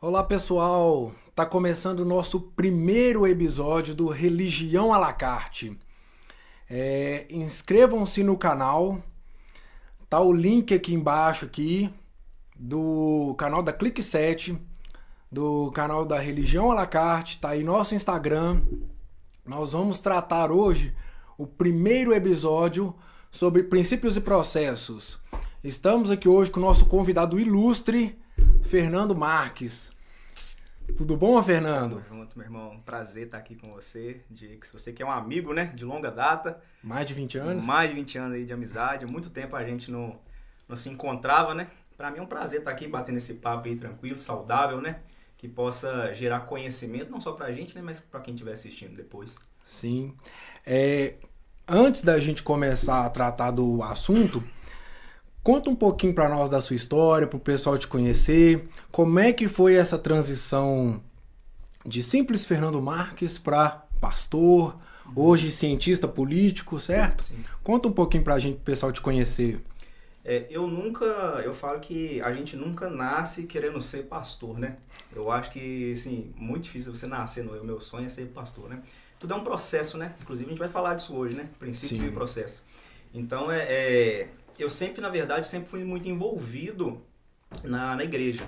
Olá pessoal, tá começando o nosso primeiro episódio do Religião à la carte. Inscrevam-se no canal, tá o link aqui embaixo do canal da Clique 7, do canal da Religião à la carte, tá aí nosso Instagram. Nós vamos tratar hoje o primeiro episódio sobre princípios e processos. Estamos aqui hoje com o nosso convidado ilustre, Fernando Marques. Tudo bom, Fernando? Tamo junto, meu irmão. Prazer estar aqui com você, Dix. Você que é um amigo, né, de longa data. Mais de 20 anos? Mais de 20 anos aí de amizade. Há muito tempo a gente não se encontrava, né? Pra mim é um prazer estar aqui batendo esse papo aí tranquilo, saudável, né? Que possa gerar conhecimento, não só pra gente, né, mas pra quem estiver assistindo depois. Sim. Antes da gente começar a tratar do assunto, conta um pouquinho para nós da sua história, para o pessoal te conhecer. Como é que foi essa transição de simples Fernando Marques para pastor, hoje cientista político, certo? Sim. Conta um pouquinho para a gente, o pessoal te conhecer. Eu falo que a gente nunca nasce querendo ser pastor, né? Eu acho que, assim, muito difícil você nascer, não é? O meu sonho é ser pastor, né? Tudo é um processo, né? Inclusive a gente vai falar disso hoje, né? Princípios e processo. Então, eu sempre, na verdade, sempre fui muito envolvido na igreja.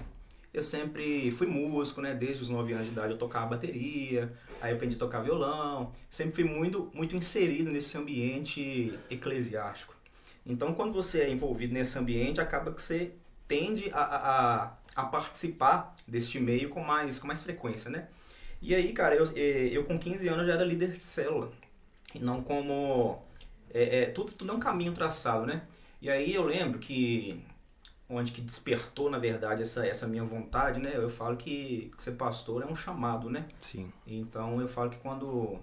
Eu sempre fui músico, né? Desde os 9 anos de idade eu tocava bateria, aí eu aprendi a tocar violão. Sempre fui muito inserido nesse ambiente eclesiástico. Então, quando você é envolvido nesse ambiente, acaba que você tende a participar deste meio com mais frequência, né? E aí, cara, eu com 15 anos já era líder de célula. E não como... tudo é um caminho traçado, né? E aí eu lembro que onde que despertou, na verdade, essa minha vontade, né? Eu falo que ser pastor é um chamado, né? Sim. Então eu falo que quando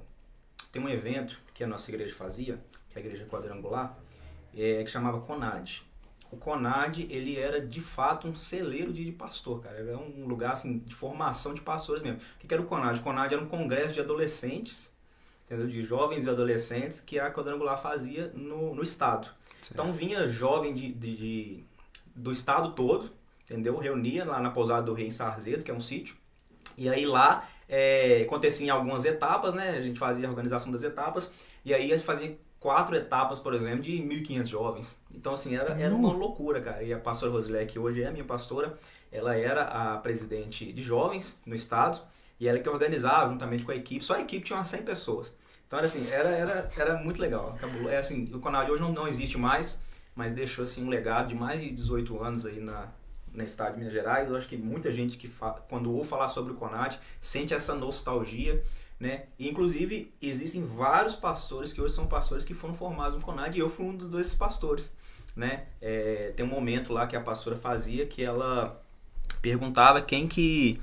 tem um evento que a nossa igreja fazia, que é a igreja quadrangular, que chamava CONAD. O CONAD, ele era de fato um celeiro de pastor, cara. Era um lugar assim, de formação de pastores mesmo. O que era o CONAD? O CONAD era um congresso de adolescentes, entendeu? De jovens e adolescentes que a quadrangular fazia no estado. Certo. Então vinha jovem do estado todo, entendeu? Reunia lá na Pousada do Rei em Sarzedo, que é um sítio. E aí lá aconteciam algumas etapas, né? A gente fazia a organização das etapas. E aí a gente fazia 4 etapas, por exemplo, de 1.500 jovens. Então, assim, era uma loucura, cara. E a pastora Rosilé, que hoje é a minha pastora, ela era a presidente de jovens no estado. E ela que organizava juntamente com a equipe. Só a equipe tinha umas 100 pessoas. Então, assim, era muito legal. Acabou, assim, o canal de hoje não existe mais, mas deixou assim, um legado de mais de 18 anos aí na estado de Minas Gerais. Eu acho que muita gente quando ouve falar sobre o CONAD, sente essa nostalgia, né? E, inclusive, existem vários pastores que hoje são pastores que foram formados no CONAD e eu fui um desses pastores, né? Tem um momento lá que a pastora fazia que ela perguntava quem que...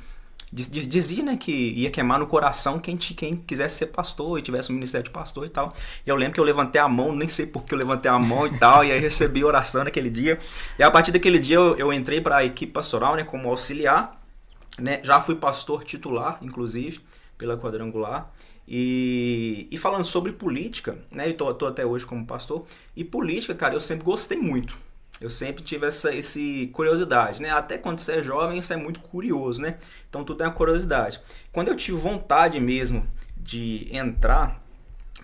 Dizia, né, que ia queimar no coração quem quisesse ser pastor e tivesse um ministério de pastor e tal. E eu lembro que eu levantei a mão, nem sei por que eu levantei a mão e tal, e aí recebi oração naquele dia. E a partir daquele dia eu entrei para a equipe pastoral, né, como auxiliar, né, já fui pastor titular, inclusive, pela quadrangular. E falando sobre política, né, eu tô até hoje como pastor, e política, cara, eu sempre gostei muito. Eu sempre tive essa curiosidade, né? Até quando você é jovem, você é muito curioso, né? Então tudo é uma curiosidade. Quando eu tive vontade mesmo de entrar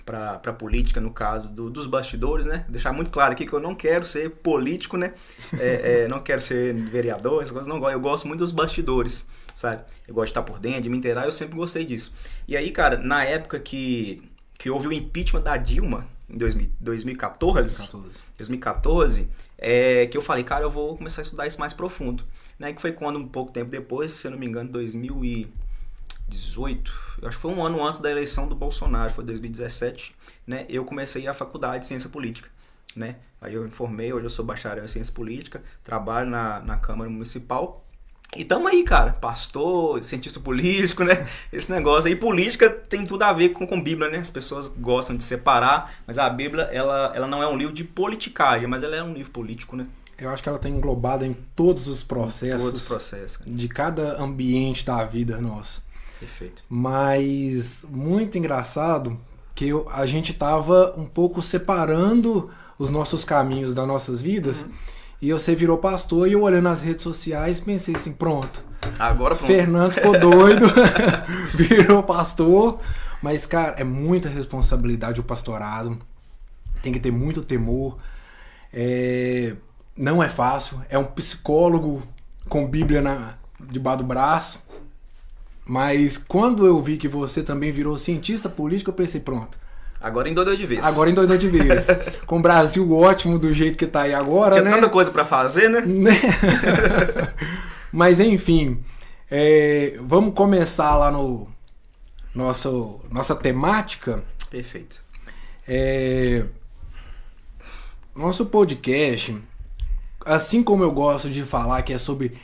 para política, no caso dos bastidores, né? Deixar muito claro aqui que eu não quero ser político, né? Não quero ser vereador, essas coisas não gosto. Eu gosto muito dos bastidores, sabe? Eu gosto de estar por dentro, de me inteirar, eu sempre gostei disso. E aí, cara, na época que houve o impeachment da Dilma, em 2014, que eu falei, cara, eu vou começar a estudar isso mais profundo, né? Que foi quando, um pouco tempo depois, se eu não me engano, 2018, eu acho que foi um ano antes da eleição do Bolsonaro, foi 2017, né? Eu comecei a faculdade de Ciência Política, né? Aí eu me formei, hoje eu sou bacharel em Ciência Política, trabalho na Câmara Municipal. E tamo aí, cara, pastor, cientista político, né, esse negócio aí. Política tem tudo a ver com Bíblia, né, as pessoas gostam de separar, mas a Bíblia, ela não é um livro de politicagem, mas ela é um livro político, né. Eu acho que ela está englobada em todos os processos, cara, de cada ambiente da vida nossa. Perfeito. Mas muito engraçado que a gente tava um pouco separando os nossos caminhos das nossas vidas. e você virou pastor, e eu olhando nas redes sociais pensei assim, pronto. Agora pronto. Fernando ficou doido, virou pastor. Mas, cara, é muita responsabilidade o pastorado. Tem que ter muito temor. Não é fácil. É um psicólogo com Bíblia debaixo do braço. Mas quando eu vi que você também virou cientista político, eu pensei, pronto. Agora endoidou de vez. Agora endoidou de vez. Com o Brasil ótimo do jeito que tá aí agora, Tinha né? tanta coisa pra fazer, né? Mas enfim, vamos começar lá no nossa temática. Perfeito. Nosso podcast, assim como eu gosto de falar que é sobre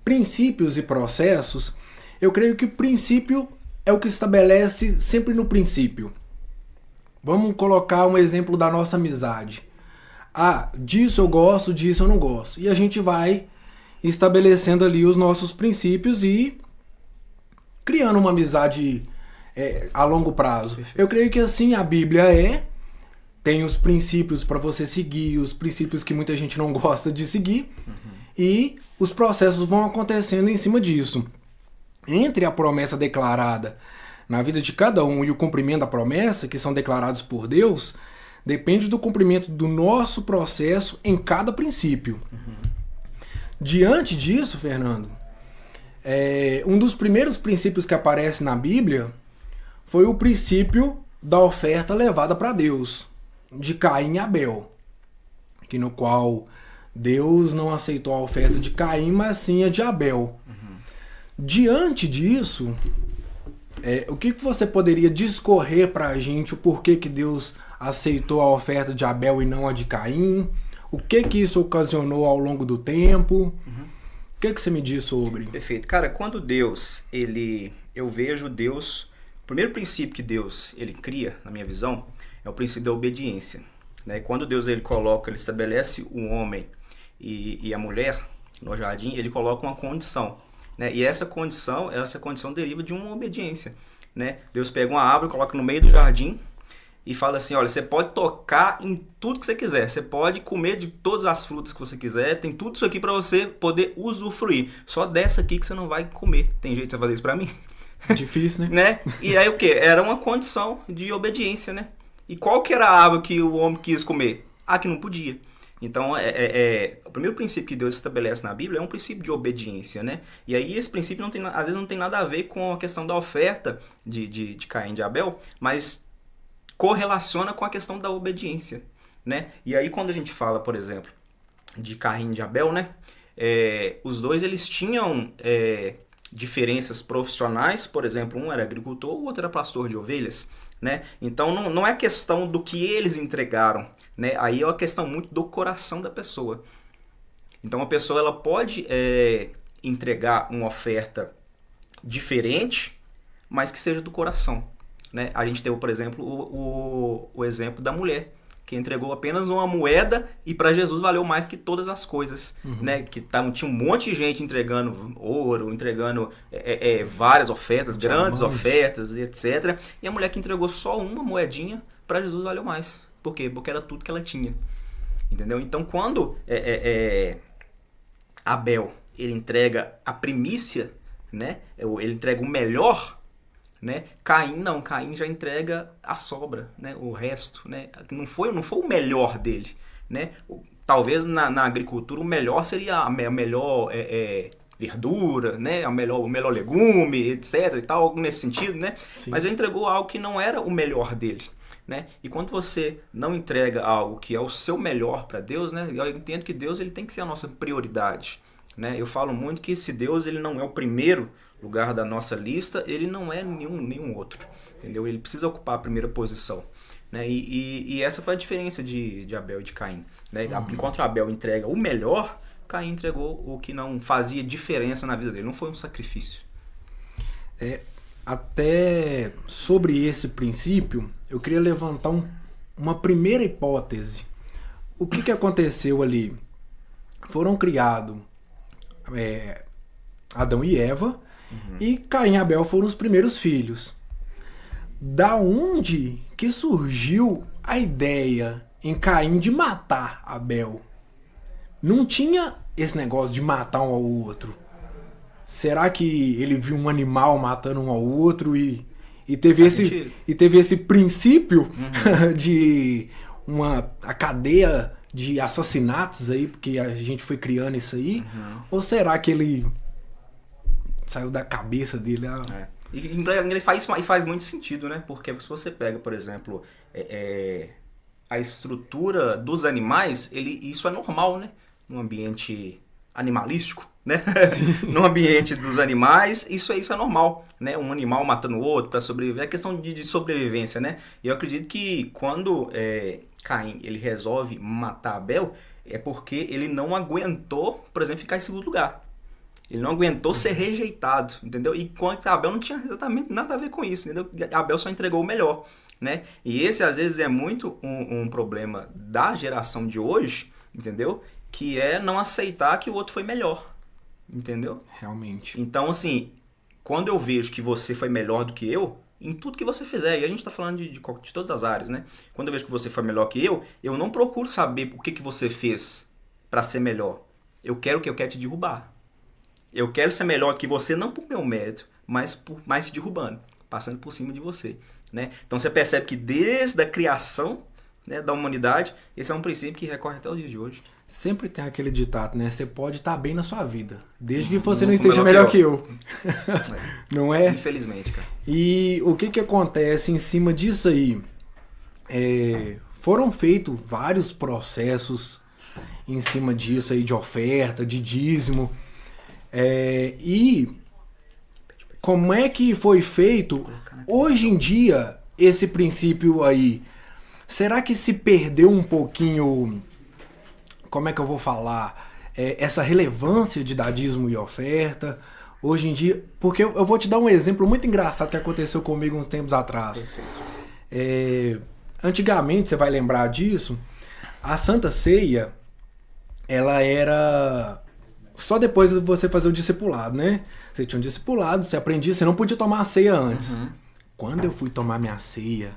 princípios e processos, eu creio que o princípio é o que estabelece sempre no princípio. Vamos colocar um exemplo da nossa amizade. Disso eu gosto, disso eu não gosto. E a gente vai estabelecendo ali os nossos princípios e criando uma amizade a longo prazo. Perfeito. Eu creio que assim a Bíblia tem os princípios para você seguir, os princípios que muita gente não gosta de seguir, e os processos vão acontecendo em cima disso. Entre a promessa declarada na vida de cada um e o cumprimento da promessa, que são declarados por Deus, depende do cumprimento do nosso processo em cada princípio. Diante disso, Fernando, um dos primeiros princípios que aparece na Bíblia foi o princípio da oferta levada para Deus, de Caim e Abel, no qual Deus não aceitou a oferta de Caim, mas sim a de Abel. Diante disso, o que você poderia discorrer para a gente o porquê que Deus aceitou a oferta de Abel e não a de Caim? O que isso ocasionou ao longo do tempo? O que você me diz sobre? Perfeito. Cara, quando Deus, eu vejo Deus, o primeiro princípio que Deus ele cria, na minha visão, é o princípio da obediência. Né? Quando Deus ele estabelece o homem e a mulher no jardim, ele coloca uma condição. Né? E essa condição deriva de uma obediência. Né? Deus pega uma árvore, coloca no meio do jardim e fala assim, olha, você pode tocar em tudo que você quiser, você pode comer de todas as frutas que você quiser, tem tudo isso aqui para você poder usufruir. Só dessa aqui que você não vai comer. Tem jeito de você fazer isso para mim? Difícil, né? E aí o que? Era uma condição de obediência, né? E qual que era a árvore que o homem quis comer? Que não podia. Então, o primeiro princípio que Deus estabelece na Bíblia é um princípio de obediência, né? E aí esse princípio às vezes não tem nada a ver com a questão da oferta de Caim e de Abel, mas correlaciona com a questão da obediência, né? E aí quando a gente fala, por exemplo, de Caim e de Abel, né? Os dois eles tinham diferenças profissionais, por exemplo, um era agricultor, o outro era pastor de ovelhas. Né? Então não é questão do que eles entregaram, né? Aí é uma questão muito do coração da pessoa. Então a pessoa ela pode entregar uma oferta diferente, mas que seja do coração. Né? A gente teve, por exemplo, o exemplo da mulher, que entregou apenas uma moeda e para Jesus valeu mais que todas as coisas. Né? Tinha um monte de gente entregando ouro, entregando várias ofertas, grandes ofertas, etc. E a mulher que entregou só uma moedinha, para Jesus valeu mais. Por quê? Porque era tudo que ela tinha. Entendeu? Então, quando Abel ele entrega a primícia, né? Ele entrega o melhor, né? Caim já entrega a sobra, né? O resto, né? Não foi o melhor dele, né? Talvez na agricultura o melhor seria a melhor verdura, né? O melhor legume, etc. e tal, algo nesse sentido, né? Sim. Mas ele entregou algo que não era o melhor dele, né? E quando você não entrega algo que é o seu melhor para Deus, né? Eu entendo que Deus ele tem que ser a nossa prioridade, né? Eu falo muito que se Deus ele não é o primeiro lugar da nossa lista, ele não é nenhum outro, entendeu? Ele precisa ocupar a primeira posição, né? E essa foi a diferença de Abel e de Caim, né? Enquanto Abel entrega o melhor, Caim entregou o que não fazia diferença na vida dele, não foi um sacrifício. Até sobre esse princípio, eu queria levantar uma primeira hipótese. O que aconteceu ali? Foram criados Adão e Eva, e Caim e Abel foram os primeiros filhos. Da onde que surgiu a ideia em Caim de matar Abel? não tinha esse negócio de matar um ao outro. Será que ele viu um animal matando um ao outro e teve esse princípio de a cadeia de assassinatos aí, porque a gente foi criando isso aí? Ou será que ele saiu da cabeça dele? E ele faz isso e faz muito sentido, né? Porque se você pega, por exemplo, a estrutura dos animais, isso é normal, né? Num ambiente animalístico, né? No ambiente dos animais, isso é normal, né? Um animal matando o outro para sobreviver, é questão de sobrevivência, né? E eu acredito que quando Caim ele resolve matar Abel, é porque ele não aguentou, por exemplo, ficar em segundo lugar. Ele não aguentou ser rejeitado, entendeu? E quando Abel não tinha exatamente nada a ver com isso, entendeu? Abel só entregou o melhor, né? E esse, às vezes, é muito um problema da geração de hoje, entendeu? Que é não aceitar que o outro foi melhor, entendeu? Realmente. Então, assim, quando eu vejo que você foi melhor do que eu, em tudo que você fizer, e a gente tá falando de todas as áreas, né? Quando eu vejo que você foi melhor que eu não procuro saber o que você fez para ser melhor. Eu quero te derrubar. Eu quero ser melhor que você, não por meu mérito, mas te derrubando, passando por cima de você, né? Então você percebe que desde a criação, né, da humanidade, esse é um princípio que recorre até os dias de hoje. Sempre tem aquele ditado, né? Você pode estar bem na sua vida, desde que você não esteja melhor que eu. Não é? Infelizmente, cara. E o que acontece em cima disso aí? Foram feitos vários processos em cima disso aí, de oferta, de dízimo. E como é que foi feito hoje em dia esse princípio aí? Será que se perdeu um pouquinho, como é que eu vou falar, essa relevância de dar dízimo e oferta hoje em dia? Porque eu vou te dar um exemplo muito engraçado que aconteceu comigo uns tempos atrás. Antigamente, você vai lembrar disso, a Santa Ceia, ela era só depois de você fazer o discipulado, né? Você tinha um discipulado, você aprendia, você não podia tomar a ceia antes. Quando eu fui tomar minha ceia,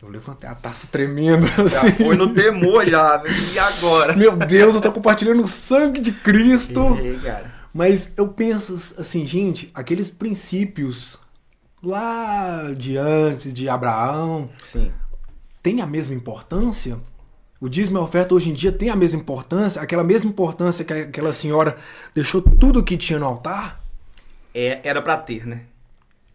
eu levantei a taça tremendo. Já assim. foi no temor já, e agora? Meu Deus, eu tô compartilhando o sangue de Cristo. Cara. Mas eu penso assim, gente, aqueles princípios lá de antes, de Abraão, Sim. tem a mesma importância? O dízimo e a oferta hoje em dia tem a mesma importância? Aquela mesma importância que aquela senhora deixou tudo o que tinha no altar? Era pra ter, né?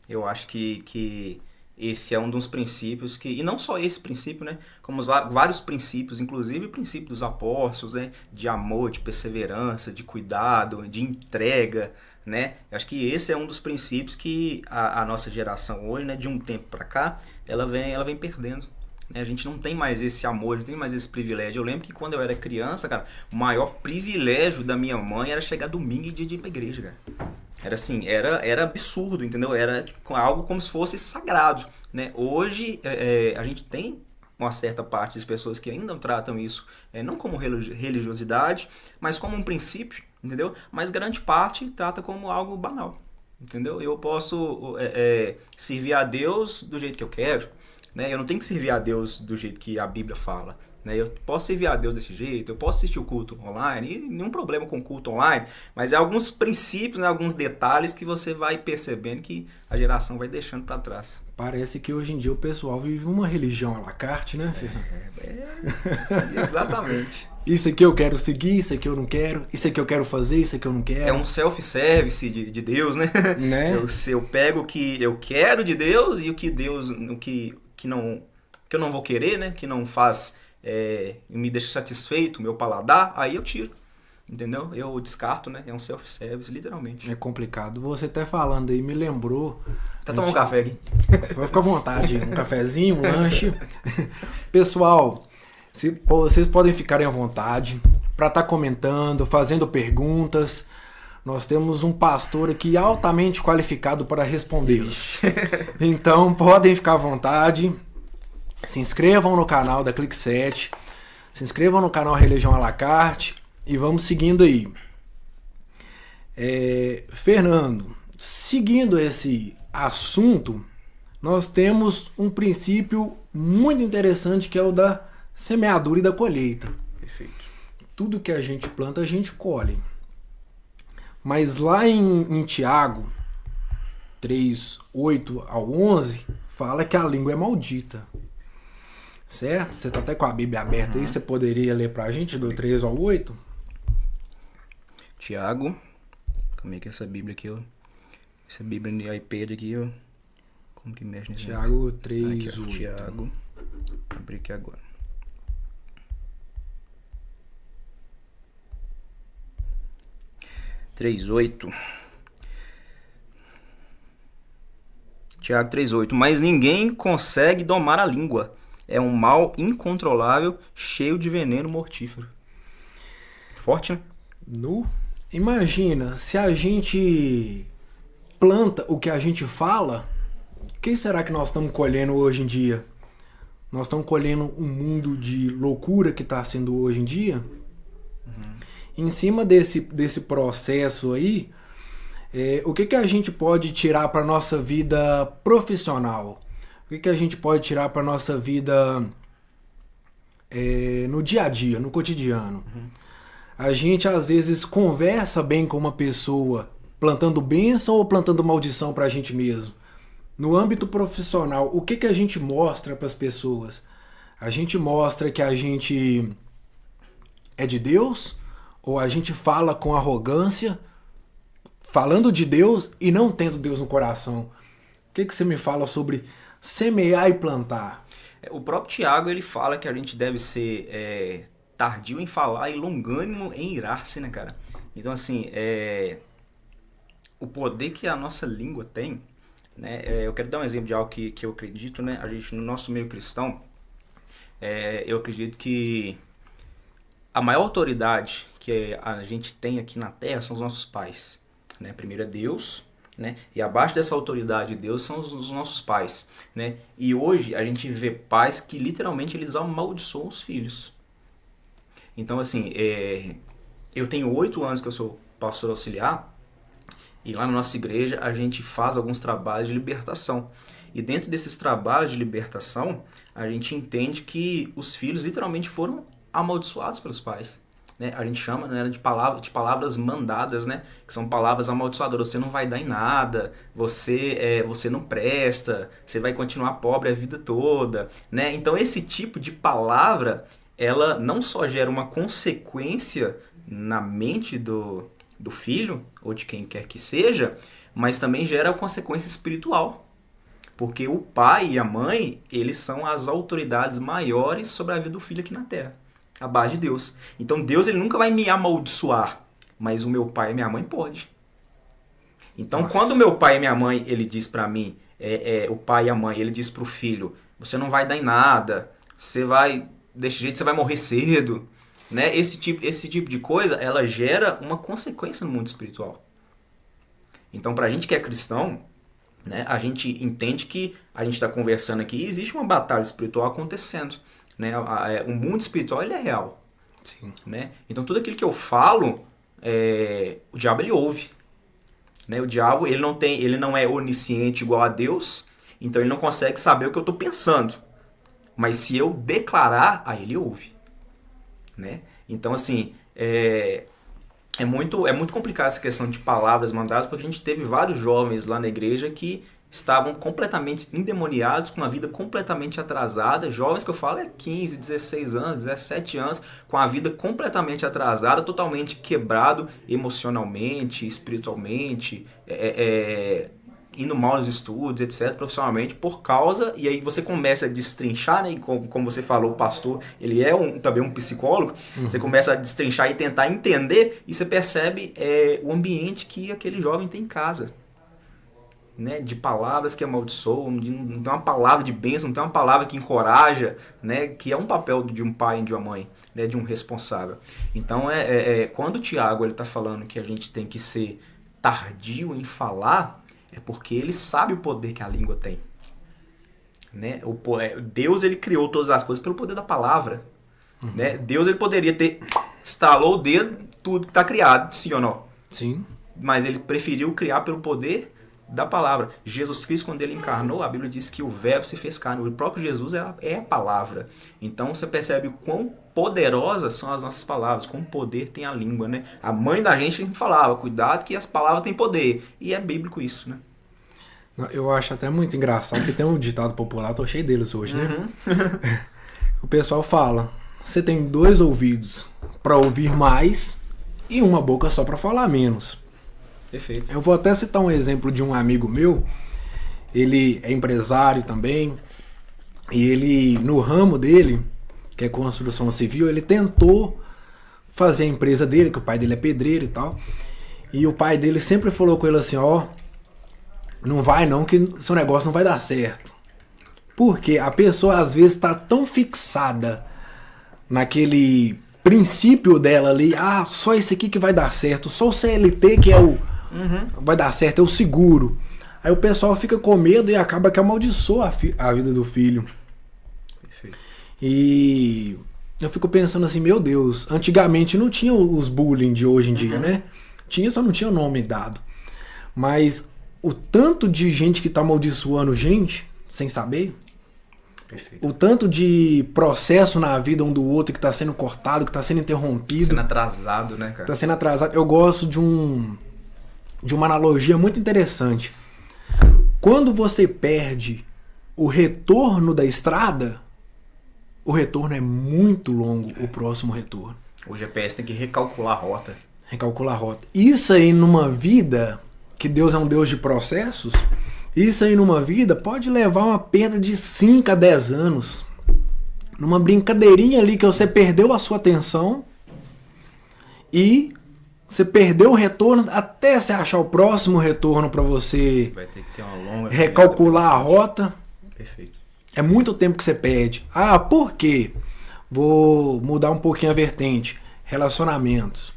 Eu acho que esse é um dos princípios que... E não só esse princípio, né? Como vários princípios, inclusive o princípio dos apóstolos, né? De amor, de perseverança, de cuidado, de entrega, né? Eu acho que esse é um dos princípios que a nossa geração hoje, né? De um tempo pra cá, ela vem perdendo. A gente não tem mais esse amor, não tem mais esse privilégio. Eu lembro que quando eu era criança, cara, o maior privilégio da minha mãe era chegar domingo e dia de ir pra igreja, cara. Era assim, era absurdo, entendeu? Era algo como se fosse sagrado, né? Hoje, a gente tem uma certa parte das pessoas que ainda tratam isso não como religiosidade, mas como um princípio, entendeu? Mas grande parte trata como algo banal, entendeu? Eu posso servir a Deus do jeito que eu quero, né? Eu não tenho que servir a Deus do jeito que a Bíblia fala, né? Eu posso servir a Deus desse jeito, eu posso assistir o culto online, e nenhum problema com o culto online, mas é alguns princípios, né, alguns detalhes que você vai percebendo que a geração vai deixando para trás. Parece que hoje em dia o pessoal vive uma religião à la carte, né? Exatamente. Isso aqui eu quero seguir, isso aqui eu não quero, isso aqui eu quero fazer, isso aqui eu não quero. É um self-service de Deus, né? Eu pego o que eu quero de Deus e o que Deus, que eu não vou querer, né? Que não faz me deixa satisfeito, meu paladar, aí eu tiro, entendeu? Eu descarto, né? É um self-service, literalmente. É complicado. Você até falando aí me lembrou. Tá tomando um café aqui? Vai ficar à vontade, um cafezinho, um lanche. Pessoal, vocês podem ficarem à vontade para estar comentando, fazendo perguntas. Nós temos um pastor aqui altamente qualificado para respondê-los. Então, podem ficar à vontade. Se inscrevam no canal da Clique 7. Se inscrevam no canal Religião à la carte. E vamos seguindo aí. Fernando, seguindo esse assunto, nós temos um princípio muito interessante que é o da semeadura e da colheita. Perfeito. tudo que a gente planta, a gente colhe. Mas lá em Tiago 3, 8 ao 11, fala que a língua é maldita. Certo? Você tá até com a Bíblia aberta aí, você poderia ler pra gente do 3 ao 8? Tiago. Como é que é essa Bíblia aqui, ó? Essa Bíblia no iPad aqui, ó. Como que mexe nesse Tiago 3, aqui, 8. Tiago. Vou abrir aqui agora. Tiago 3,8. Mas ninguém consegue domar a língua. É um mal incontrolável, cheio de veneno mortífero. Forte, né? Imagina, se a gente planta o que a gente fala, o que será que nós estamos colhendo hoje em dia? Nós estamos colhendo um mundo de loucura que está sendo hoje em dia. Em cima desse processo aí, o que a gente pode tirar para nossa vida profissional? O que a gente pode tirar para nossa vida no dia a dia, no cotidiano? A gente às vezes conversa bem com uma pessoa plantando bênção ou plantando maldição para a gente mesmo. No âmbito profissional, o que a gente mostra para as pessoas? A gente mostra que a gente é de Deus? Ou a gente fala com arrogância, falando de Deus e não tendo Deus no coração? O que você me fala sobre semear e plantar? O próprio Tiago, ele fala que a gente deve ser tardio em falar e longânimo em irar-se, né, cara? Então, assim, o poder que a nossa língua tem, né? Eu quero dar um exemplo de algo que eu acredito, né? A gente, no nosso meio cristão, eu acredito que a maior autoridade que a gente tem aqui na Terra são os nossos pais, né? Primeiro é Deus, né? E abaixo dessa autoridade de Deus são os nossos pais, né? E hoje a gente vê pais que literalmente eles amaldiçoam os filhos. Então, assim, eu tenho 8 anos que eu sou pastor auxiliar e lá na nossa igreja a gente faz alguns trabalhos de libertação. E dentro desses trabalhos de libertação, a gente entende que os filhos literalmente foram amaldiçoados pelos pais. Né? A gente chama, né, de palavras mandadas, né? Que são palavras amaldiçoadoras. Você não vai dar em nada, você não presta, você vai continuar pobre a vida toda. Né? Então esse tipo de palavra, ela não só gera uma consequência na mente do filho, ou de quem quer que seja, mas também gera consequência espiritual. Porque o pai e a mãe, eles são as autoridades maiores sobre a vida do filho aqui na Terra, abaixo de Deus. Então Deus, ele nunca vai me amaldiçoar, mas o meu pai e minha mãe pode. Então quando o meu pai e minha mãe, ele diz pra mim, o pai e a mãe, ele diz pro filho, você não vai dar em nada, você vai, desse jeito você vai morrer cedo, né? Esse tipo de coisa, ela gera uma consequência no mundo espiritual. Então pra gente que é cristão, né, a gente entende que a gente está conversando aqui e existe uma batalha espiritual acontecendo. Né? O mundo espiritual, ele é real. Sim. Né? Então tudo aquilo que eu falo, o diabo, ele ouve. Né? O diabo, ele não é onisciente igual a Deus, então ele não consegue saber o que eu estou pensando. Mas se eu declarar, aí ele ouve. Né? Então, assim, é muito complicado essa questão de palavras mandadas, porque a gente teve vários jovens lá na igreja que estavam completamente endemoniados, com uma vida completamente atrasada. Jovens que eu falo 15, 16 anos, 17 anos, com a vida completamente atrasada, totalmente quebrado emocionalmente, espiritualmente, indo mal nos estudos, etc., profissionalmente, por causa, e aí você começa a destrinchar, né, como você falou, o pastor, ele é também um psicólogo, você começa a destrinchar e tentar entender, e você percebe o ambiente que aquele jovem tem em casa. Né, de palavras que amaldiçoam, não tem uma palavra de bênção, não tem uma palavra que encoraja, né, que é um papel de um pai e de uma mãe, né, de um responsável. Então, quando o Tiago está falando que a gente tem que ser tardio em falar, é porque ele sabe o poder que a língua tem. Né? Deus, ele criou todas as coisas pelo poder da palavra. Né? Deus, ele poderia ter estalou o dedo, tudo que está criado, sim ou não? Sim. Mas ele preferiu criar pelo poder da palavra. Jesus Cristo, quando ele encarnou, a Bíblia diz que o verbo se fez carne. O próprio Jesus é a palavra. Então você percebe o quão poderosas são as nossas palavras, quão poder tem a língua, né? A mãe da gente falava, cuidado que as palavras têm poder. E é bíblico isso, né? Eu acho até muito engraçado que tem um ditado popular, tô cheio deles hoje, né? O pessoal fala, você tem 2 ouvidos para ouvir mais e uma boca só para falar menos. Perfeito. Eu vou até citar um exemplo de um amigo meu, ele é empresário também, e ele, no ramo dele, que é construção civil, ele tentou fazer a empresa dele, que o pai dele é pedreiro e tal, e o pai dele sempre falou com ele assim, ó, não vai não, que seu negócio não vai dar certo. Porque a pessoa às vezes está tão fixada naquele princípio dela ali, só esse aqui que vai dar certo, só o CLT que é o vai dar certo, é o seguro. Aí o pessoal fica com medo e acaba que amaldiçoa a vida do filho. Perfeito. E eu fico pensando assim, meu Deus, antigamente não tinha os bullying de hoje em dia, né? Tinha, só não tinha o nome dado. Mas o tanto de gente que tá amaldiçoando gente, sem saber, Perfeito. o tanto de processo na vida um do outro que tá sendo cortado, que tá sendo interrompido. Sendo atrasado, né, cara? Tá sendo atrasado. Eu gosto de uma analogia muito interessante. Quando você perde o retorno da estrada, o retorno é muito longo, o próximo retorno. O GPS tem que recalcular a rota. Recalcular a rota. Isso aí numa vida, que Deus é um Deus de processos, isso aí numa vida pode levar a uma perda de 5 a 10 anos. Numa brincadeirinha ali que você perdeu a sua atenção e você perdeu o retorno até você achar o próximo retorno para você Vai ter que ter uma longa recalcular a rota. Perfeito. É muito tempo que você perde. Por quê? Vou mudar um pouquinho a vertente. Relacionamentos.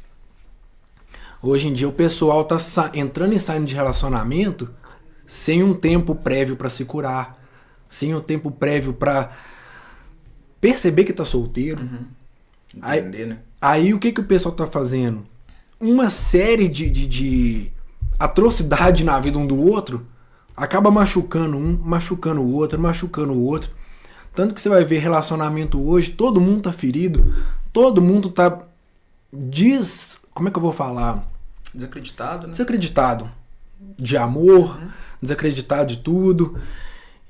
Hoje em dia o pessoal tá entrando e saindo de relacionamento sem um tempo prévio para se curar, sem um tempo prévio para perceber que tá solteiro. Entender, né? Aí o que o pessoal tá fazendo? Uma série de atrocidade na vida um do outro acaba machucando um, machucando o outro, machucando o outro. Tanto que você vai ver relacionamento hoje, todo mundo tá ferido, todo mundo tá como é que eu vou falar? Desacreditado, né? Desacreditado de amor, desacreditado de tudo.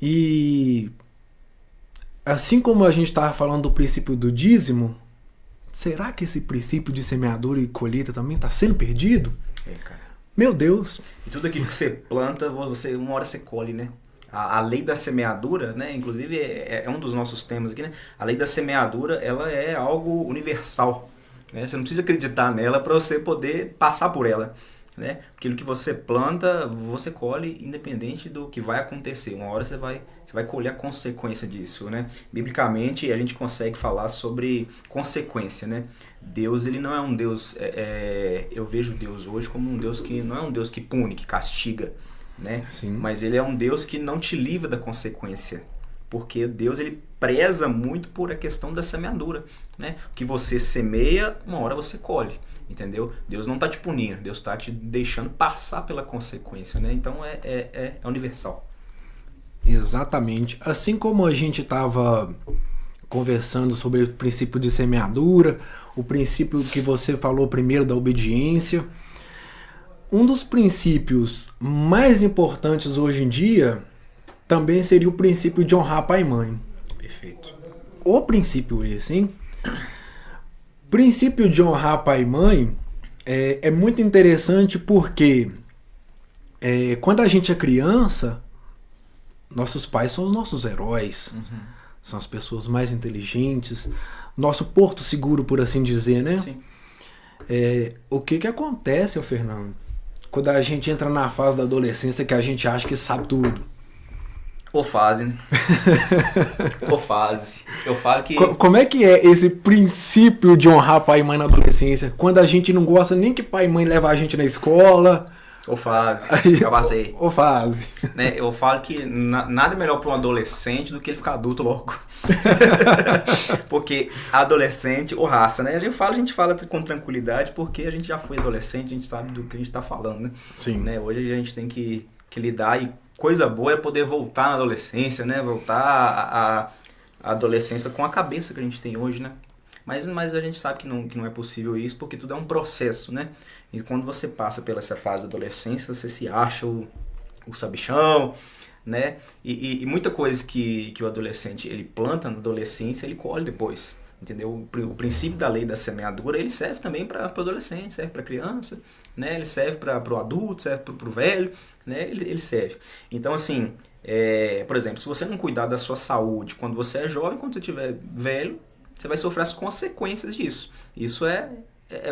E assim como a gente estava falando do princípio do dízimo, será que esse princípio de semeadura e colheita também está sendo perdido? Cara. Meu Deus! E tudo aquilo que você planta, uma hora você colhe, né? A lei da semeadura, né? Inclusive é um dos nossos temas aqui, né? A lei da semeadura, ela é algo universal, né? Você não precisa acreditar nela para você poder passar por ela, né? Aquilo que você planta, você colhe independente do que vai acontecer. Uma hora você vai colher a consequência disso, né? Biblicamente a gente consegue falar sobre consequência, né? Deus, ele não é um Deus, eu vejo Deus hoje como um Deus que não é um Deus que pune, que castiga, né? Sim. Mas ele é um Deus que não te livra da consequência, porque Deus, ele preza muito por a questão da semeadura, né? O que você semeia, uma hora você colhe, entendeu? Deus não está te punindo, Deus está te deixando passar pela consequência, né? Então é universal. Exatamente. Assim como a gente estava conversando sobre o princípio de semeadura, o princípio que você falou primeiro da obediência, um dos princípios mais importantes hoje em dia também seria o princípio de honrar pai e mãe. Perfeito. O princípio esse, hein? O princípio de honrar pai e mãe é muito interessante porque quando a gente é criança, nossos pais são os nossos heróis, são as pessoas mais inteligentes, nosso porto seguro, por assim dizer, né? Sim. O que acontece, Fernando, quando a gente entra na fase da adolescência que a gente acha que sabe tudo? Ou fase, né? Ou fase. Eu falo que... Como é que é esse princípio de honrar pai e mãe na adolescência? Quando a gente não gosta nem que pai e mãe levam a gente na escola... Ou fase, já passei. Ou fase. Né? Eu falo que nada é melhor para um adolescente do que ele ficar adulto logo. Porque adolescente, ou raça, né? A gente fala com tranquilidade porque a gente já foi adolescente, a gente sabe do que a gente está falando, né? Sim. Né? Hoje a gente tem que que ele dá, e coisa boa é poder voltar na adolescência, né? Voltar à adolescência com a cabeça que a gente tem hoje, né? Mas a gente sabe que não é possível isso, porque tudo é um processo, né? E quando você passa pela essa fase da adolescência, você se acha o sabichão, né? E muita coisa que o adolescente ele planta na adolescência, ele colhe depois, entendeu? O princípio da lei da semeadura, ele serve também para o adolescente, serve para a criança, né? Ele serve para o adulto, serve para o velho, né? Ele serve. Então, assim, por exemplo, se você não cuidar da sua saúde quando você é jovem, quando você estiver velho, você vai sofrer as consequências disso. Isso é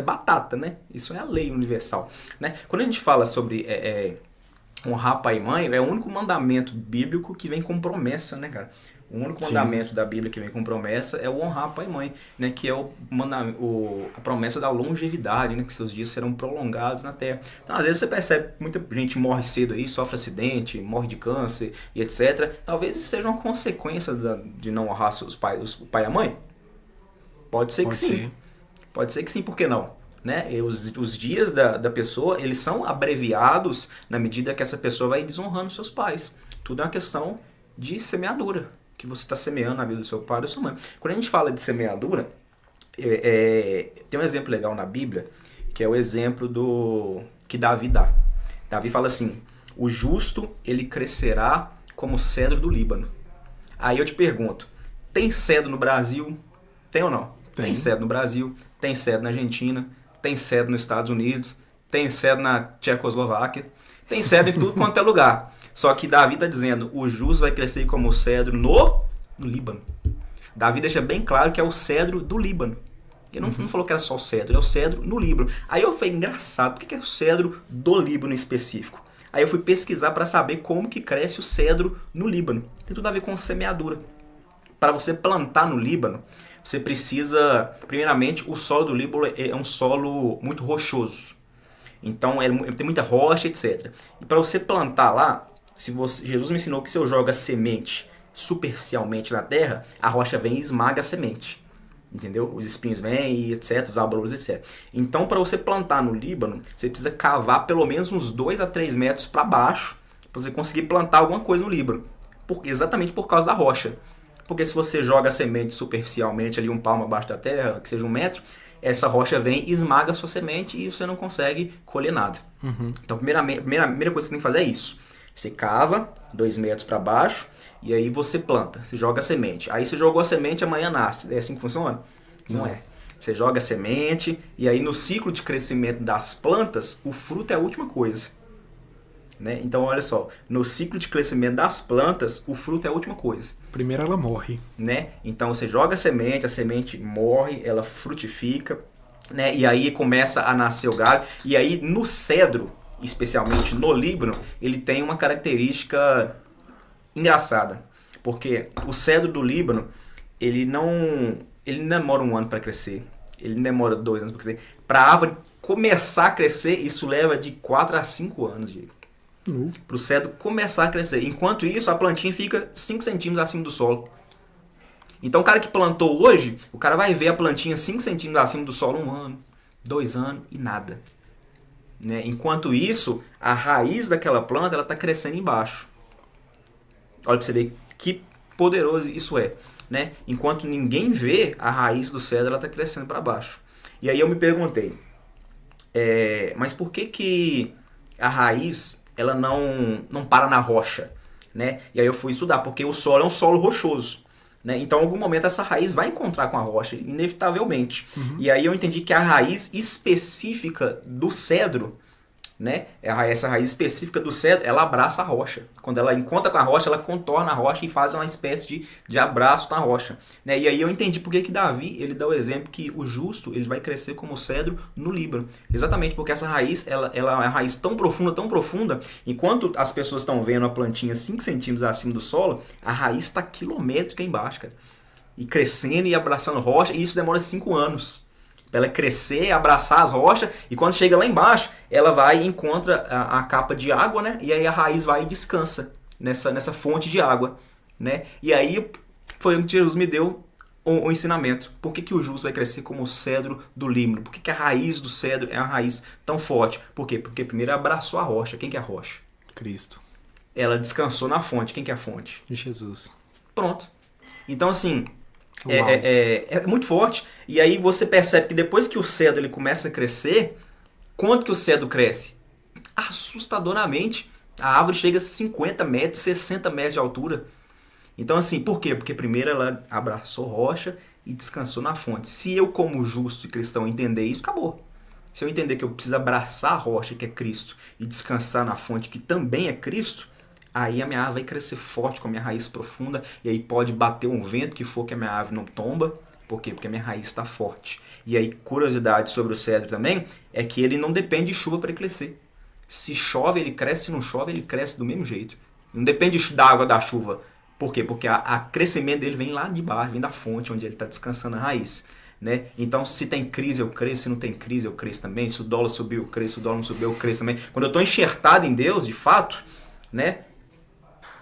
batata, né? Isso é a lei universal, né? Quando a gente fala sobre honrar pai e mãe, é o único mandamento bíblico que vem com promessa, né, cara? O único mandamento da Bíblia que vem com promessa é o honrar pai e mãe, né? Que é a promessa da longevidade, né? Que seus dias serão prolongados na terra. Então, às vezes você percebe que muita gente morre cedo aí, sofre acidente, morre de câncer e etc. Talvez isso seja uma consequência de não honrar o pai e a mãe. Pode ser que sim. Pode ser que sim, por que não? Né? Os dias da pessoa, eles são abreviados na medida que essa pessoa vai desonrando seus pais. Tudo é uma questão de semeadura, que você está semeando na vida do seu pai e da sua mãe. Quando a gente fala de semeadura, tem um exemplo legal na Bíblia, que é o exemplo que Davi dá. Davi fala assim, o justo, ele crescerá como cedro do Líbano. Aí eu te pergunto, tem cedro no Brasil? Tem ou não? Tem cedro no Brasil, tem cedro na Argentina, tem cedro nos Estados Unidos, tem cedro na Tchecoslováquia, tem cedro em tudo quanto é lugar. Só que Davi está dizendo, o justo vai crescer como cedro no Líbano. Davi deixa bem claro que é o cedro do Líbano. Ele não falou que era só o cedro, é o cedro no Líbano. Aí eu falei, engraçado, por que é o cedro do Líbano em específico? Aí eu fui pesquisar para saber como que cresce o cedro no Líbano. Tem tudo a ver com semeadura. Para você plantar no Líbano, você precisa, primeiramente, o solo do Líbano é um solo muito rochoso. Então, tem muita rocha, etc. E para você plantar lá, Jesus me ensinou que se eu jogo a semente superficialmente na terra, a rocha vem e esmaga a semente. Entendeu? Os espinhos vêm e etc, os abrolhos, etc. Então, para você plantar no Líbano, você precisa cavar pelo menos uns 2 a 3 metros para baixo, para você conseguir plantar alguma coisa no Líbano. Exatamente por causa da rocha. Porque se você joga a semente superficialmente, ali um palmo abaixo da terra, que seja 1 metro, essa rocha vem e esmaga a sua semente e você não consegue colher nada. Então, a primeira coisa que você tem que fazer é isso. Você cava 2 metros para baixo e aí você planta. Você joga a semente. Aí você jogou a semente, amanhã nasce. É assim que funciona? Não é. Você joga a semente e aí no ciclo de crescimento das plantas, o fruto é a última coisa. Né? Então, olha só, no ciclo de crescimento das plantas, o fruto é a última coisa. Primeiro ela morre. Né? Então, você joga a semente morre, ela frutifica, né? E aí começa a nascer o galho. E aí, no cedro, especialmente no Líbano, ele tem uma característica engraçada. Porque o cedro do Líbano, ele não demora 1 ano para crescer. Ele não demora 2 anos para crescer. Para a árvore começar a crescer, isso leva de 4 a 5 anos, Diego. Para o cedro começar a crescer. Enquanto isso, a plantinha fica 5 centímetros acima do solo. Então, o cara que plantou hoje, o cara vai ver a plantinha 5 centímetros acima do solo 1 ano, 2 anos e nada. Né? Enquanto isso, a raiz daquela planta está crescendo embaixo. Olha para você ver que poderoso isso é. Né? Enquanto ninguém vê, a raiz do cedro está crescendo para baixo. E aí eu me perguntei, mas por que a raiz ela não para na rocha, né? E aí eu fui estudar, porque o solo é um solo rochoso, né? Então em algum momento essa raiz vai encontrar com a rocha, inevitavelmente. E aí eu entendi que a raiz específica do cedro, né? Essa raiz específica do cedro, ela abraça a rocha. Quando ela encontra com a rocha, ela contorna a rocha e faz uma espécie de abraço na rocha. Né? E aí eu entendi por que Davi ele dá o exemplo que o justo ele vai crescer como cedro no Líbano. Exatamente porque essa raiz ela é uma raiz tão profunda, enquanto as pessoas estão vendo a plantinha 5 centímetros acima do solo, a raiz está quilométrica embaixo, cara. E crescendo e abraçando rocha, e isso demora 5 anos. Para ela crescer, abraçar as rochas, e quando chega lá embaixo, ela vai e encontra a capa de água, né? E aí a raiz vai e descansa nessa fonte de água, né? E aí foi o que Jesus me deu o ensinamento. Por que o justo vai crescer como o cedro do Líbano? Por que a raiz do cedro é uma raiz tão forte? Por quê? Porque primeiro abraçou a rocha. Quem que é a rocha? Cristo. ela descansou na fonte. Quem que é a fonte? Jesus. Pronto. Então, assim, Uau. é muito forte. E aí você percebe que depois que o cedro ele começa a crescer, quanto que o cedro cresce? Assustadoramente. A árvore chega a 50 metros, 60 metros de altura. Então, assim, por quê? Porque primeiro ela abraçou rocha e descansou na fonte. Se eu, como justo e cristão, entender isso, acabou. Se eu entender que eu preciso abraçar a rocha, que é Cristo, e descansar na fonte, que também é Cristo, aí a minha árvore vai crescer forte com a minha raiz profunda, e aí pode bater um vento que for que a minha árvore não tomba. Por quê? Porque a minha raiz está forte. E aí, curiosidade sobre o cedro também, é que ele não depende de chuva para ele crescer. Se chove, ele cresce. Se não chove, ele cresce do mesmo jeito. Não depende da água da chuva. Por quê? Porque a crescimento dele vem lá de baixo, vem da fonte, onde ele está descansando a raiz. Né? Então, se tem crise, eu cresço. Se não tem crise, eu cresço também. Se o dólar subiu, eu cresço. Se o dólar não subiu, eu cresço também. Quando eu estou enxertado em Deus, de fato, né?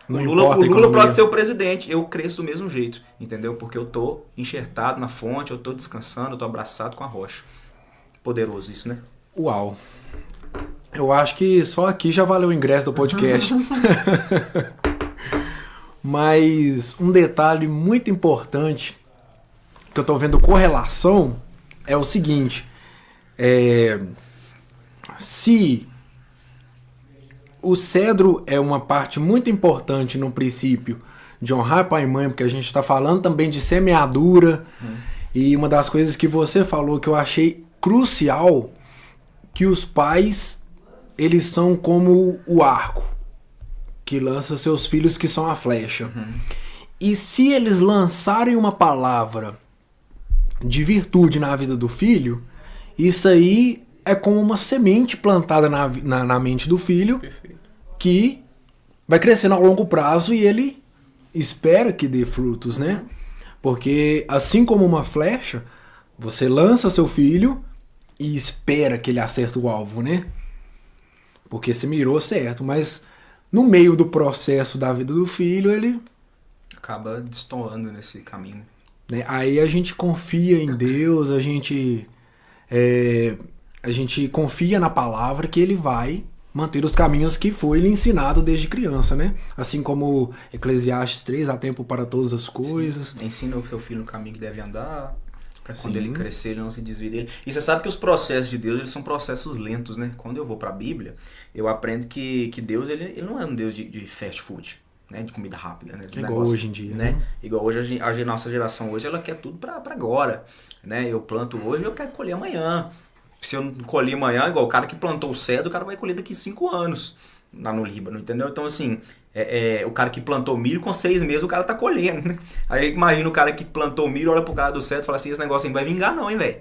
O Lula pode ser o presidente. Eu cresço do mesmo jeito. Entendeu? Porque eu estou enxertado na fonte, eu estou descansando, eu estou abraçado com a rocha. Poderoso isso, né? Uau. Eu acho que só aqui já valeu o ingresso do podcast. Mas um detalhe muito importante que eu tô vendo correlação é o seguinte. Se o cedro é uma parte muito importante no princípio de honrar pai e mãe, porque a gente está falando também de semeadura, e uma das coisas que você falou que eu achei crucial, que os pais eles são como o arco que lança seus filhos, que são a flecha. E se eles lançarem uma palavra de virtude na vida do filho, isso aí é como uma semente plantada na mente do filho. Perfeito. Que vai crescendo ao longo prazo e ele espera que dê frutos, né? Porque assim como uma flecha, você lança seu filho e espera que ele acerte o alvo, né? Porque você mirou certo, mas no meio do processo da vida do filho, ele acaba destoando nesse caminho. Né? Aí a gente confia em Deus, a gente confia na palavra que ele vai manter os caminhos que foi lhe ensinado desde criança, né? Assim como Eclesiastes 3, há tempo para todas as coisas. Sim. Ensina o seu filho no caminho que deve andar, para quando ele crescer ele não se desvie dele. E você sabe que os processos de Deus, eles são processos lentos, né? Quando eu vou para a Bíblia, eu aprendo que Deus ele não é um Deus de fast food, né? De comida rápida, né? Igual hoje em dia, né? Igual hoje, a nossa geração hoje, ela quer tudo para agora, né? Eu planto hoje, eu quero colher amanhã. Se eu não colher amanhã, igual o cara que plantou o cedro, o cara vai colher daqui 5 anos lá no Líbano, entendeu? Então, assim, o cara que plantou milho, com 6 meses o cara tá colhendo, né? Aí imagina o cara que plantou milho, olha pro cara do cedro e fala assim, esse negócio aí não vai vingar não, hein, velho?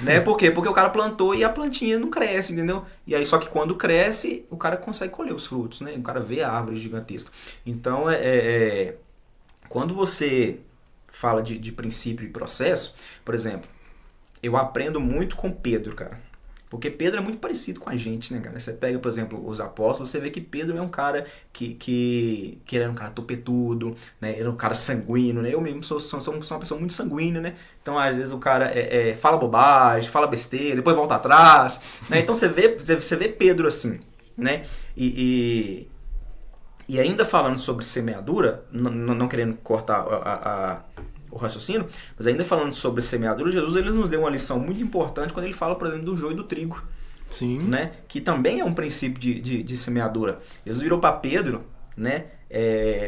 Né? Por quê? Porque o cara plantou e a plantinha não cresce, entendeu? E aí, só que quando cresce, o cara consegue colher os frutos, né? O cara vê a árvore gigantesca. Então, quando você fala de princípio e processo, por exemplo, eu aprendo muito com Pedro, cara. Porque Pedro é muito parecido com a gente, né, cara? Você pega, por exemplo, os apóstolos, você vê que Pedro é um cara que ele era um cara topetudo, né? Ele era um cara sanguíneo, né? Eu mesmo sou uma pessoa muito sanguínea, né? Então, às vezes, o cara fala bobagem, fala besteira, depois volta atrás, né? Então, você vê Pedro assim, né? E ainda falando sobre semeadura, não querendo cortar o raciocínio, mas ainda falando sobre semeadura, Jesus ele nos deu uma lição muito importante quando ele fala, por exemplo, do joio e do trigo. Sim. Né? Que também é um princípio de semeadura. Jesus virou para Pedro, né?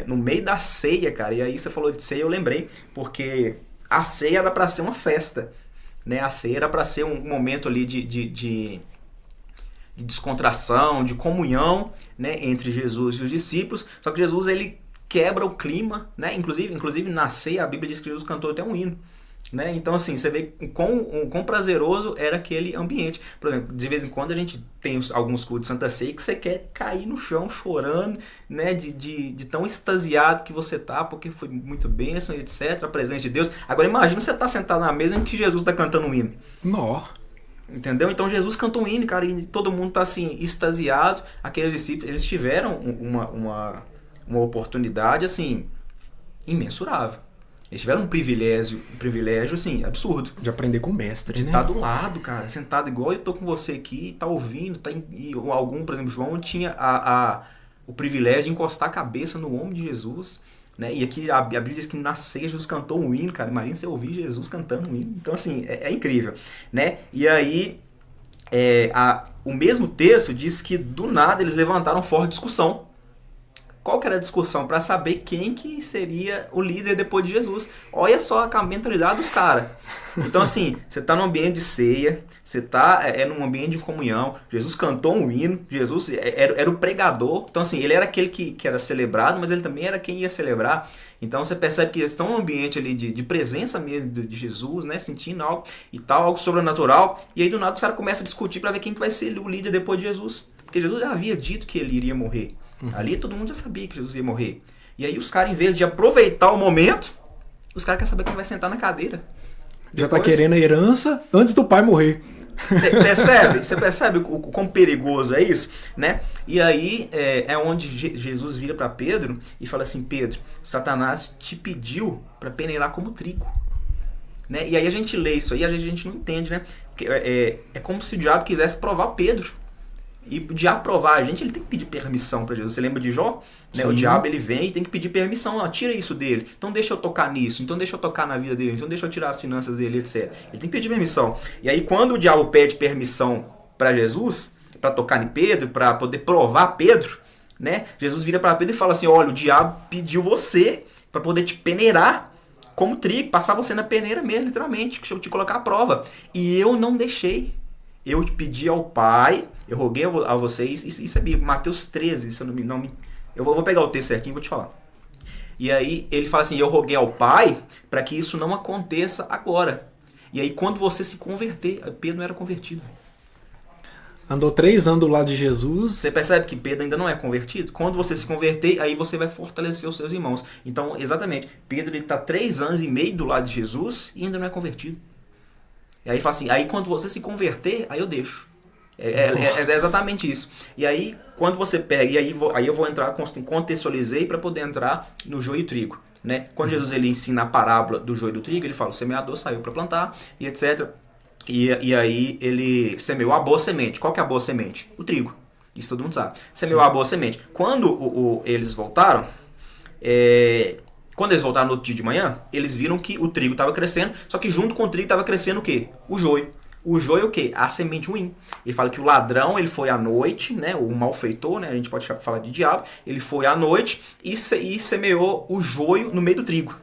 No meio da ceia, cara, e aí você falou de ceia, eu lembrei, porque a ceia era para ser uma festa, né? A ceia era para ser um momento ali de descontração, de comunhão, né? Entre Jesus e os discípulos, só que Jesus, ele quebra o clima, né? Inclusive na ceia a Bíblia diz que Jesus cantou até um hino, né? Então assim, você vê quão prazeroso era aquele ambiente. Por exemplo, de vez em quando a gente tem alguns cultos de Santa Ceia que você quer cair no chão chorando, né? De tão extasiado que você tá, porque foi muito bênção, etc, a presença de Deus. Agora imagina você tá sentado na mesa em que Jesus tá cantando um hino. Nó. Entendeu? Então Jesus cantou um hino, cara, e todo mundo tá assim, extasiado. Aqueles discípulos, eles tiveram uma oportunidade, assim, imensurável. Eles tiveram um privilégio, assim, absurdo. De aprender com o mestre, de né? estar do lado, cara, sentado igual eu tô com você aqui, tá ouvindo, e algum, por exemplo, João tinha o privilégio de encostar a cabeça no ombro de Jesus, né? E aqui a Bíblia diz que na ceia Jesus cantou um hino, cara. Imagina você ouvir Jesus cantando um hino. Então, assim, é incrível, né? E aí, o mesmo texto diz que do nada eles levantaram forte discussão. Qual que era a discussão? Para saber quem que seria o líder depois de Jesus. Olha só a mentalidade dos caras. Então, assim, você está num ambiente de ceia, você está num ambiente de comunhão, Jesus cantou um hino, Jesus era o pregador. Então, assim, ele era aquele que era celebrado, mas ele também era quem ia celebrar. Então, você percebe que eles estão num ambiente ali de presença mesmo de Jesus, né? Sentindo algo e tal, algo sobrenatural. E aí, do nada, os caras começam a discutir para ver quem que vai ser o líder depois de Jesus. Porque Jesus já havia dito que ele iria morrer. Ali todo mundo já sabia que Jesus ia morrer. E aí os caras, em vez de aproveitar o momento, os caras querem saber quem vai sentar na cadeira. Já tá querendo a herança antes do pai morrer. Percebe? Você percebe o quão perigoso é isso? Né? E aí é onde Jesus vira para Pedro e fala assim: Pedro, Satanás te pediu para peneirar como trigo. Né? E aí a gente lê isso aí, às vezes a gente não entende, né? Porque é como se o diabo quisesse provar Pedro. E o diabo provar a gente, ele tem que pedir permissão para Jesus. Você lembra de Jó? Né? O diabo, ele vem e tem que pedir permissão. Ó, tira isso dele. Então deixa eu tocar nisso. Então deixa eu tocar na vida dele. Então deixa eu tirar as finanças dele, etc. Ele tem que pedir permissão. E aí quando o diabo pede permissão para Jesus, para tocar em Pedro, para poder provar Pedro, né? Jesus vira para Pedro e fala assim: olha, o diabo pediu você para poder te peneirar como trigo, passar você na peneira mesmo, literalmente, deixa eu te colocar à prova. E eu não deixei. Eu te pedi ao Pai, eu roguei a vocês, isso é Bíblia, Mateus 13, se eu não me... Eu vou pegar o texto certinho e vou te falar. E aí ele fala assim: eu roguei ao Pai para que isso não aconteça agora. E aí quando você se converter, Pedro não era convertido. Andou 3 anos do lado de Jesus. Você percebe que Pedro ainda não é convertido? Quando você se converter, aí você vai fortalecer os seus irmãos. Então, exatamente, Pedro está 3 anos e meio do lado de Jesus e ainda não é convertido. E aí fala assim: aí quando você se converter, aí eu deixo. É exatamente isso. E aí, quando você pega, e aí eu vou entrar, contextualizei para poder entrar no joio e trigo. Né? Quando Jesus ele ensina a parábola do joio e do trigo, ele fala: o semeador saiu para plantar, e etc. E aí ele semeou a boa semente. Qual que é a boa semente? O trigo. Isso todo mundo sabe. Semeou a boa semente. Quando eles voltaram, quando eles voltaram no outro dia de manhã, eles viram que o trigo estava crescendo, só que junto com o trigo estava crescendo o quê? O joio. O joio é o quê? A semente ruim. Ele fala que o ladrão, ele foi à noite, né? O malfeitor, né? A gente pode falar de diabo. Ele foi à noite e semeou o joio no meio do trigo.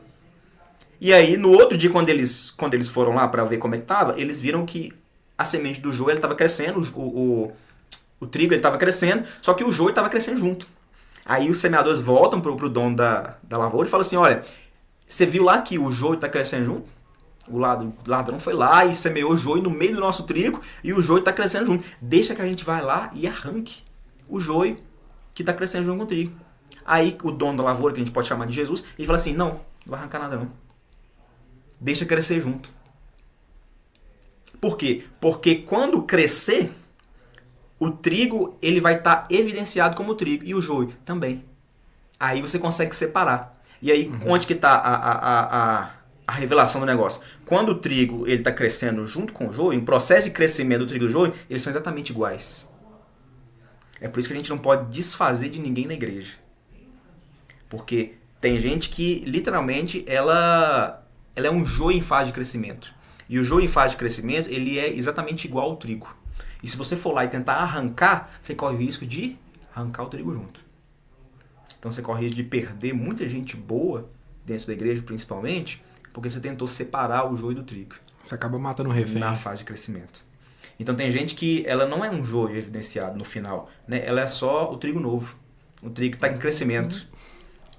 E aí, no outro dia, quando eles foram lá para ver como é que estava, eles viram que a semente do joio estava crescendo, o trigo estava crescendo, só que o joio estava crescendo junto. Aí os semeadores voltam pro dono da lavoura e falam assim: olha, você viu lá que o joio está crescendo junto? O ladrão foi lá e semeou o joio no meio do nosso trigo e o joio está crescendo junto. Deixa que a gente vai lá e arranque o joio que está crescendo junto com o trigo. Aí o dono da lavoura, que a gente pode chamar de Jesus, ele fala assim: não vai arrancar nada não. Deixa crescer junto. Por quê? Porque quando crescer, o trigo ele vai estar evidenciado como trigo e o joio também. Aí você consegue separar. E aí, onde que está a revelação do negócio? Quando o trigo ele está crescendo junto com o joio, em processo de crescimento do trigo e do joio, eles são exatamente iguais. É por isso que a gente não pode desfazer de ninguém na igreja. Porque tem gente que, literalmente, ela é um joio em fase de crescimento. E o joio em fase de crescimento, ele é exatamente igual ao trigo. E se você for lá e tentar arrancar, você corre o risco de arrancar o trigo junto. Então você corre o risco de perder muita gente boa, dentro da igreja principalmente, porque você tentou separar o joio do trigo. Você acaba matando o refém. Na fase de crescimento. Então tem gente que ela não é um joio evidenciado no final, né? Ela é só o trigo novo. O trigo está em crescimento.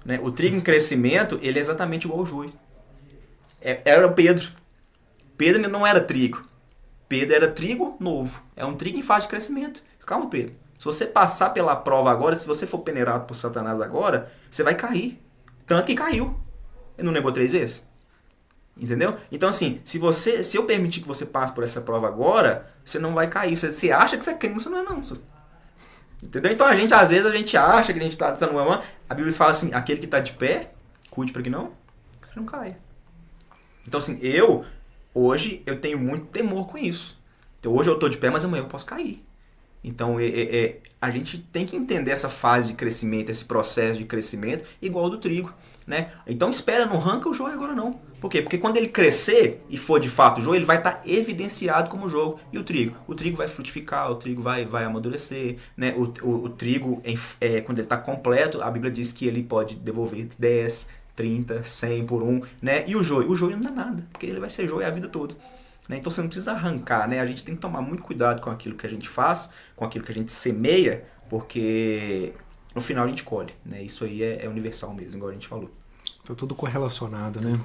Né? O trigo em crescimento, ele é exatamente igual ao joio. Era o Pedro. Pedro não era trigo. Pedro era trigo novo. É um trigo em fase de crescimento. Calma, Pedro. Se você passar pela prova agora, se você for peneirado por Satanás agora, você vai cair. Tanto que caiu. Ele não negou 3 vezes. Entendeu? Então, assim, se eu permitir que você passe por essa prova agora, você não vai cair. Você acha que você é crime, você não é não. Entendeu? Então, às vezes, a gente acha que a gente tá no mamãe. A Bíblia fala assim: aquele que está de pé, cuide para que não caia. Então, assim, hoje, eu tenho muito temor com isso. Então, hoje eu estou de pé, mas amanhã eu posso cair. Então, a gente tem que entender essa fase de crescimento, esse processo de crescimento, igual ao do trigo, né? Então, espera, não arranca o joio agora não. Por quê? Porque quando ele crescer e for de fato o joio, ele vai estar evidenciado como joio. E o trigo? O trigo vai frutificar, o trigo vai amadurecer, né? O trigo, quando ele está completo, a Bíblia diz que ele pode devolver 10, 30, 100 por um, né? E o joio não dá nada, porque ele vai ser joio a vida toda. Então você não precisa arrancar, né? A gente tem que tomar muito cuidado com aquilo que a gente faz, com aquilo que a gente semeia, porque no final a gente colhe, né? Isso aí é universal mesmo, igual a gente falou. Tá tudo correlacionado, né? Tudo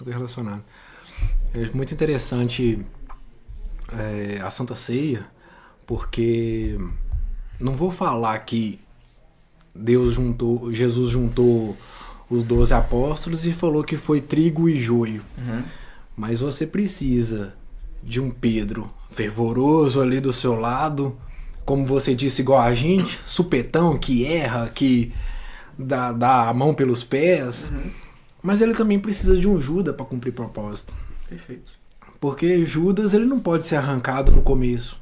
correlacionado. É muito interessante a Santa Ceia, porque não vou falar que Jesus juntou os 12 apóstolos e falou que foi trigo e joio. Uhum. Mas você precisa de um Pedro fervoroso ali do seu lado, como você disse, igual a gente, supetão, que erra, que dá a mão pelos pés. Uhum. Mas ele também precisa de um Judas para cumprir propósito. Perfeito. Porque Judas ele não pode ser arrancado no começo.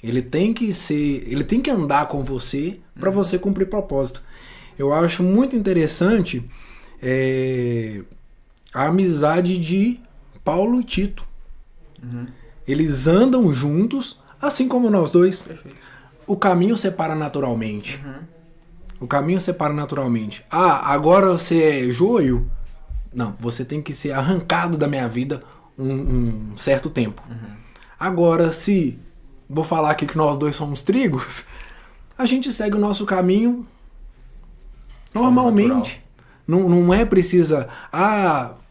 Ele tem que andar com você para você cumprir propósito. Eu acho muito interessante a amizade de Paulo e Tito. Uhum. Eles andam juntos, assim como nós dois. Perfeito. O caminho separa naturalmente. Uhum. O caminho separa naturalmente. Ah, agora você é joio? Não, você tem que ser arrancado da minha vida um certo tempo. Uhum. Agora, se vou falar aqui que nós dois somos trigos, a gente segue o nosso caminho normalmente. Não é precisa...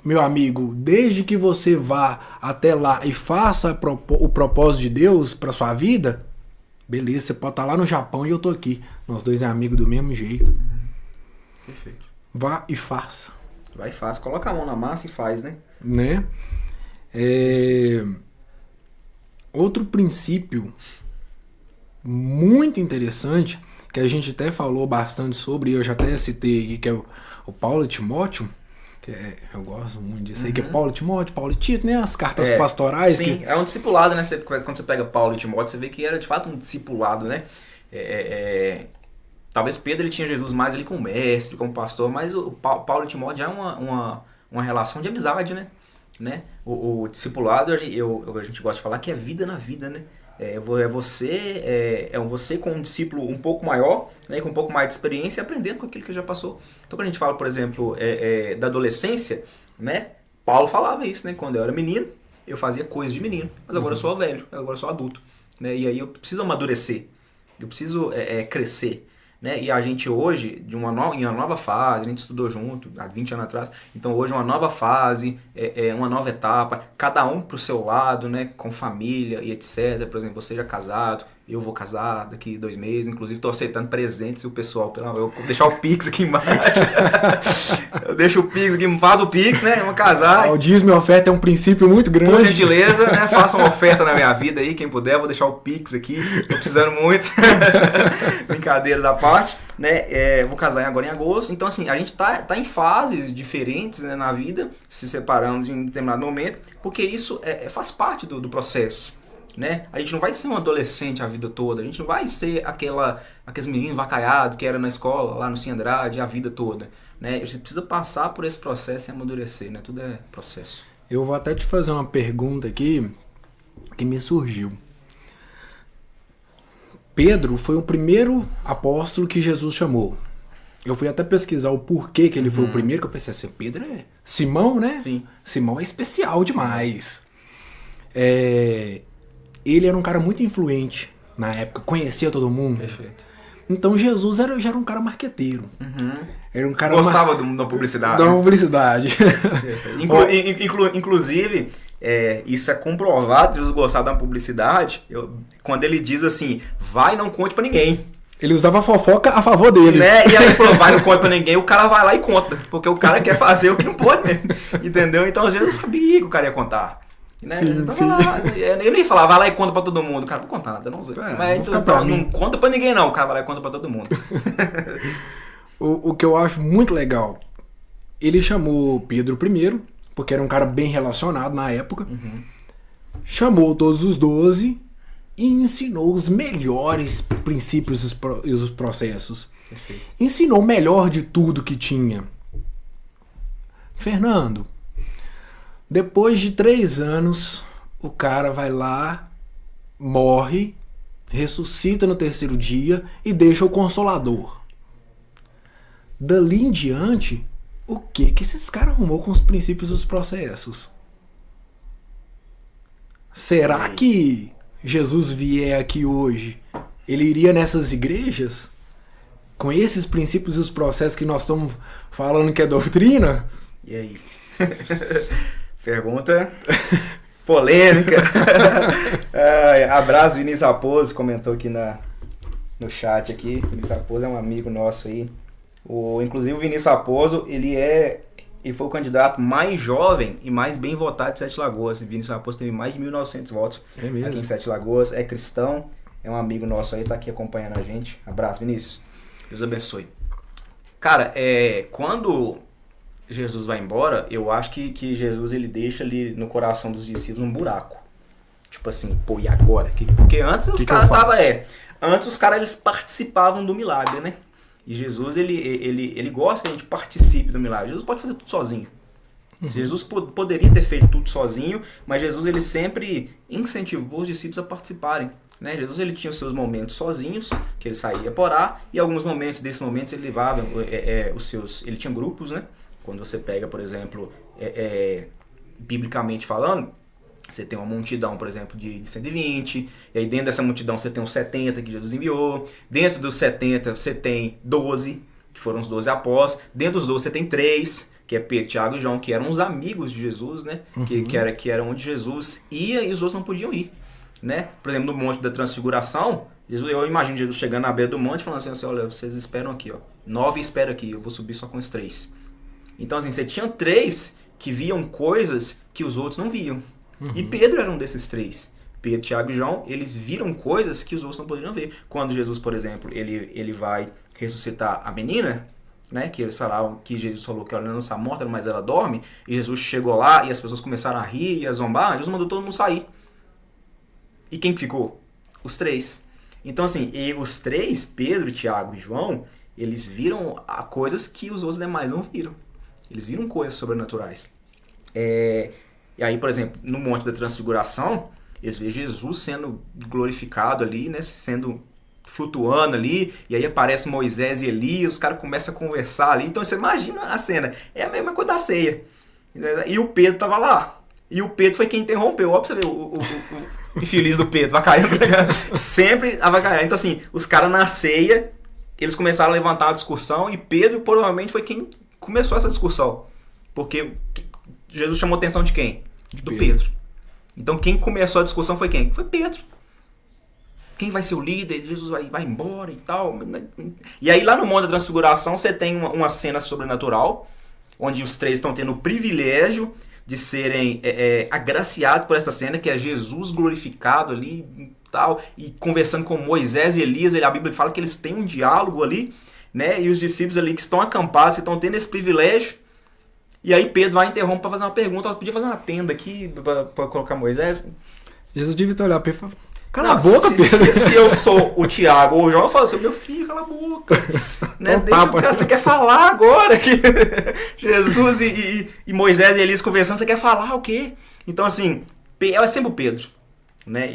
meu amigo, desde que você vá até lá e faça o propósito de Deus para sua vida, beleza, você pode estar lá no Japão e eu tô aqui. Nós dois é amigos do mesmo jeito. Uhum. Perfeito. Vá e faça. Vai e faz. Coloca a mão na massa e faz, né? Outro princípio muito interessante, que a gente até falou bastante sobre, eu já até citei aqui, que é o Paulo e Timóteo. Eu gosto muito disso aí, que é Paulo e Timóteo, Paulo e Tito, né? As cartas pastorais. Sim, é um discipulado, né? Quando você pega Paulo e Timóteo, você vê que era de fato um discipulado, né? Talvez Pedro ele tinha Jesus mais ali como mestre, como pastor, mas o Paulo e Timóteo já é uma relação de amizade, né? O discipulado, a gente gosta de falar que é vida na vida, né? Você com um discípulo um pouco maior, né, com um pouco mais de experiência, aprendendo com aquilo que já passou. Então, quando a gente fala, por exemplo, da adolescência, né, Paulo falava isso, né? Quando eu era menino, eu fazia coisas de menino, mas agora eu sou velho, agora eu sou adulto, né? E aí eu preciso amadurecer, eu preciso crescer. Né? E a gente hoje, em uma nova fase, a gente estudou junto há 20 anos atrás, então hoje é uma nova fase, uma nova etapa, cada um pro seu lado, né? Com família e etc. Por exemplo, você já casado, eu vou casar daqui 2 meses, inclusive estou aceitando presentes e o pessoal, eu vou deixar o Pix aqui embaixo, eu deixo o Pix aqui, faz o Pix, né? Vamos casar. O dízimo e oferta é um princípio muito grande. Por gentileza, né? Faça uma oferta na minha vida aí, quem puder, vou deixar o Pix aqui, tô precisando muito. Brincadeiras à parte, né? Vou casar agora em agosto, então assim, a gente tá em fases diferentes, né, na vida, se separamos em um determinado momento, porque isso faz parte do processo. Né? A gente não vai ser um adolescente a vida toda, a gente não vai ser aqueles meninos vacaiados que era na escola, lá no Cine Andrade, a vida toda. Né? Você precisa passar por esse processo e amadurecer, né? Tudo é processo. Eu vou até te fazer uma pergunta aqui que me surgiu. Pedro foi o primeiro apóstolo que Jesus chamou. Eu fui até pesquisar o porquê que ele foi o primeiro, que eu pensei assim, Pedro é... Simão, né? Sim. Simão é especial demais. Ele era um cara muito influente na época, conhecia todo mundo. Perfeito. Então Jesus já era um cara marqueteiro. Era um cara gostava da publicidade. Da publicidade. Inclusive, isso é comprovado, Jesus gostava da publicidade, quando ele diz assim, vai e não conte pra ninguém. Ele usava a fofoca a favor dele. Né? E aí ele falou, vai, não conta pra ninguém, o cara vai lá e conta. Porque o cara quer fazer o que não pode, né? Entendeu? Então às vezes eu sabia que o cara ia contar. Né? Sim. Ele ia falar, vai lá e conta pra todo mundo. O cara, não vou contar nada, não sei. Mas então, não conta pra ninguém não, o cara vai lá e conta pra todo mundo. O que eu acho muito legal, ele chamou Pedro primeiro, porque era um cara bem relacionado na época. Chamou todos os 12 e ensinou os melhores princípios e os processos. Perfeito. Ensinou o melhor de tudo que tinha. Fernando, depois de 3 anos, o cara vai lá, morre, ressuscita no 3º dia e deixa o Consolador. Dali em diante, o que esses caras arrumou com os princípios e os processos? Será que Jesus vier aqui hoje, ele iria nessas igrejas com esses princípios e os processos que nós estamos falando que é doutrina? E aí? Pergunta polêmica. Abraço, Vinícius Raposo, comentou aqui no chat aqui. Vinícius Raposo é um amigo nosso aí. Inclusive o Vinícius Raposo, ele foi o candidato mais jovem e mais bem votado de Sete Lagoas. O Vinícius Raposo teve mais de 1.900 votos aqui em Sete Lagoas. É cristão, é um amigo nosso aí, tá aqui acompanhando a gente. Abraço, Vinícius. Deus abençoe. Cara, quando Jesus vai embora, eu acho que Jesus ele deixa ali no coração dos discípulos um buraco. Tipo assim, pô, e agora? Porque antes os caras antes os caras eles participavam do milagre, né? E Jesus ele gosta que a gente participe do milagre. Jesus pode fazer tudo sozinho. Jesus poderia ter feito tudo sozinho, mas Jesus ele sempre incentivou os discípulos a participarem. Né? Jesus ele tinha os seus momentos sozinhos, que ele saía para orar, e alguns momentos desses momentos ele levava os seus. Ele tinha grupos, né? Quando você pega, por exemplo, biblicamente falando, você tem uma multidão, por exemplo, de 120, e aí dentro dessa multidão você tem os 70 que Jesus enviou, dentro dos 70 você tem 12, que foram os 12 apóstolos, dentro dos 12 você tem 3, que é Pedro, Tiago e João, que eram os amigos de Jesus, né? Que era onde Jesus ia e os outros não podiam ir. Né? Por exemplo, no Monte da Transfiguração, eu imagino Jesus chegando na beira do monte falando assim, olha, vocês esperam aqui, ó. 9 esperam aqui, eu vou subir só com os 3. Então assim, você tinha 3 que viam coisas que os outros não viam. E Pedro era um desses 3. Pedro, Tiago e João, eles viram coisas que os outros não poderiam ver. Quando Jesus, por exemplo, ele vai ressuscitar a menina, né, que eles falaram que Jesus falou que ela não está morta, mas ela dorme, e Jesus chegou lá e as pessoas começaram a rir e a zombar, Jesus mandou todo mundo sair. E quem ficou? Os 3. Então assim, e os 3, Pedro, Tiago e João, eles viram coisas que os outros demais não viram. Eles viram coisas sobrenaturais. E aí, por exemplo, no Monte da Transfiguração, eles veem Jesus sendo glorificado ali, né, flutuando ali, e aí aparece Moisés e Elias, os caras começam a conversar ali. Então você imagina a cena, é a mesma coisa da ceia. E o Pedro tava lá. E o Pedro foi quem interrompeu. Ó, pra você ver o infeliz do Pedro, avacaiando. Sempre avacaiando. Então assim, os caras na ceia, eles começaram a levantar a discussão e Pedro provavelmente foi quem começou essa discussão. Porque Jesus chamou a atenção de quem? Do Pedro. Então quem começou a discussão foi quem? Foi Pedro. Quem vai ser o líder? Jesus vai embora e tal. E aí lá no Monte da Transfiguração você tem uma cena sobrenatural, onde os 3 estão tendo o privilégio de serem agraciados por essa cena, que é Jesus glorificado ali e tal, e conversando com Moisés e Elias. A Bíblia fala que eles têm um diálogo ali, né? E os discípulos ali que estão acampados, que estão tendo esse privilégio. E aí Pedro vai interromper para fazer uma pergunta. Podia fazer uma tenda aqui para colocar Moisés? Jesus devia olhar para ele e falar, cala a boca, Pedro. Se eu sou o Tiago ou o João, eu falo assim, meu filho, cala a boca. Né? Você quer falar agora que Jesus e Moisés e Elias conversando, você quer falar o quê? Então assim, é sempre o Pedro. Né?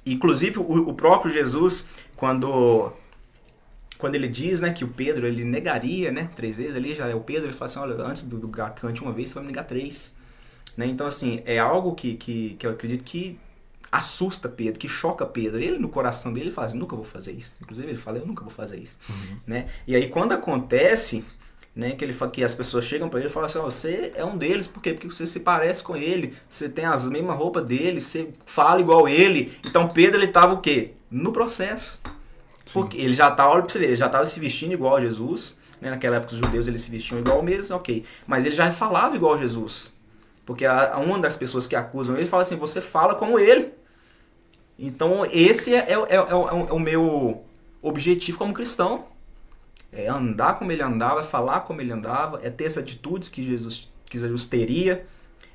Inclusive o próprio Jesus, quando ele diz, né, que o Pedro ele negaria, né, 3 vezes, ali já é o Pedro, ele fala assim, olha, antes do cante uma vez, você vai me negar 3. Né? Então assim, é algo que eu acredito que assusta Pedro, que choca Pedro. Ele no coração dele fala assim, nunca vou fazer isso. Inclusive ele fala, eu nunca vou fazer isso. Né? E aí quando acontece, né, que ele fala, que as pessoas chegam para ele e falam assim, você é um deles, por quê? Porque você se parece com ele, você tem as mesmas roupas dele, você fala igual ele. Então Pedro ele estava o quê? No processo. Porque ele já estava, olha pra você ver, ele já estava se vestindo igual a Jesus. Né? Naquela época os judeus eles se vestiam igual mesmo, ok. Mas ele já falava igual a Jesus. Porque uma das pessoas que acusam ele fala assim, você fala como ele. Então esse é o meu objetivo como cristão. É andar como ele andava, é falar como ele andava, é ter essas atitudes que Jesus teria.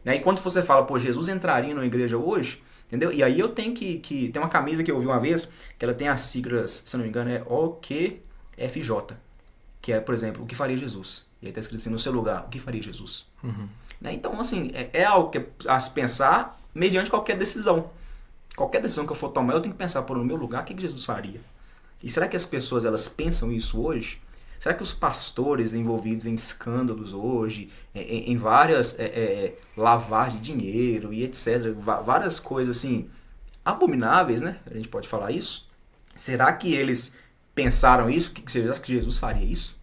Né? E quando você fala, pô, Jesus entraria numa igreja hoje, Entendeu? E aí eu tenho que... Tem uma camisa que eu vi uma vez, que ela tem as siglas, se eu não me engano, é OQFJ. Que é, por exemplo, o que faria Jesus? E aí tá escrito assim, no seu lugar, o que faria Jesus? Né? Então, assim, é algo que é a se pensar mediante qualquer decisão. Qualquer decisão que eu for tomar, eu tenho que pensar, no meu lugar, o que Jesus faria? E será que as pessoas, elas pensam isso hoje? Será que os pastores envolvidos em escândalos hoje, em várias lavagens de dinheiro e etc., várias coisas assim, abomináveis, né? A gente pode falar isso. Será que eles pensaram isso? Será que Jesus faria isso?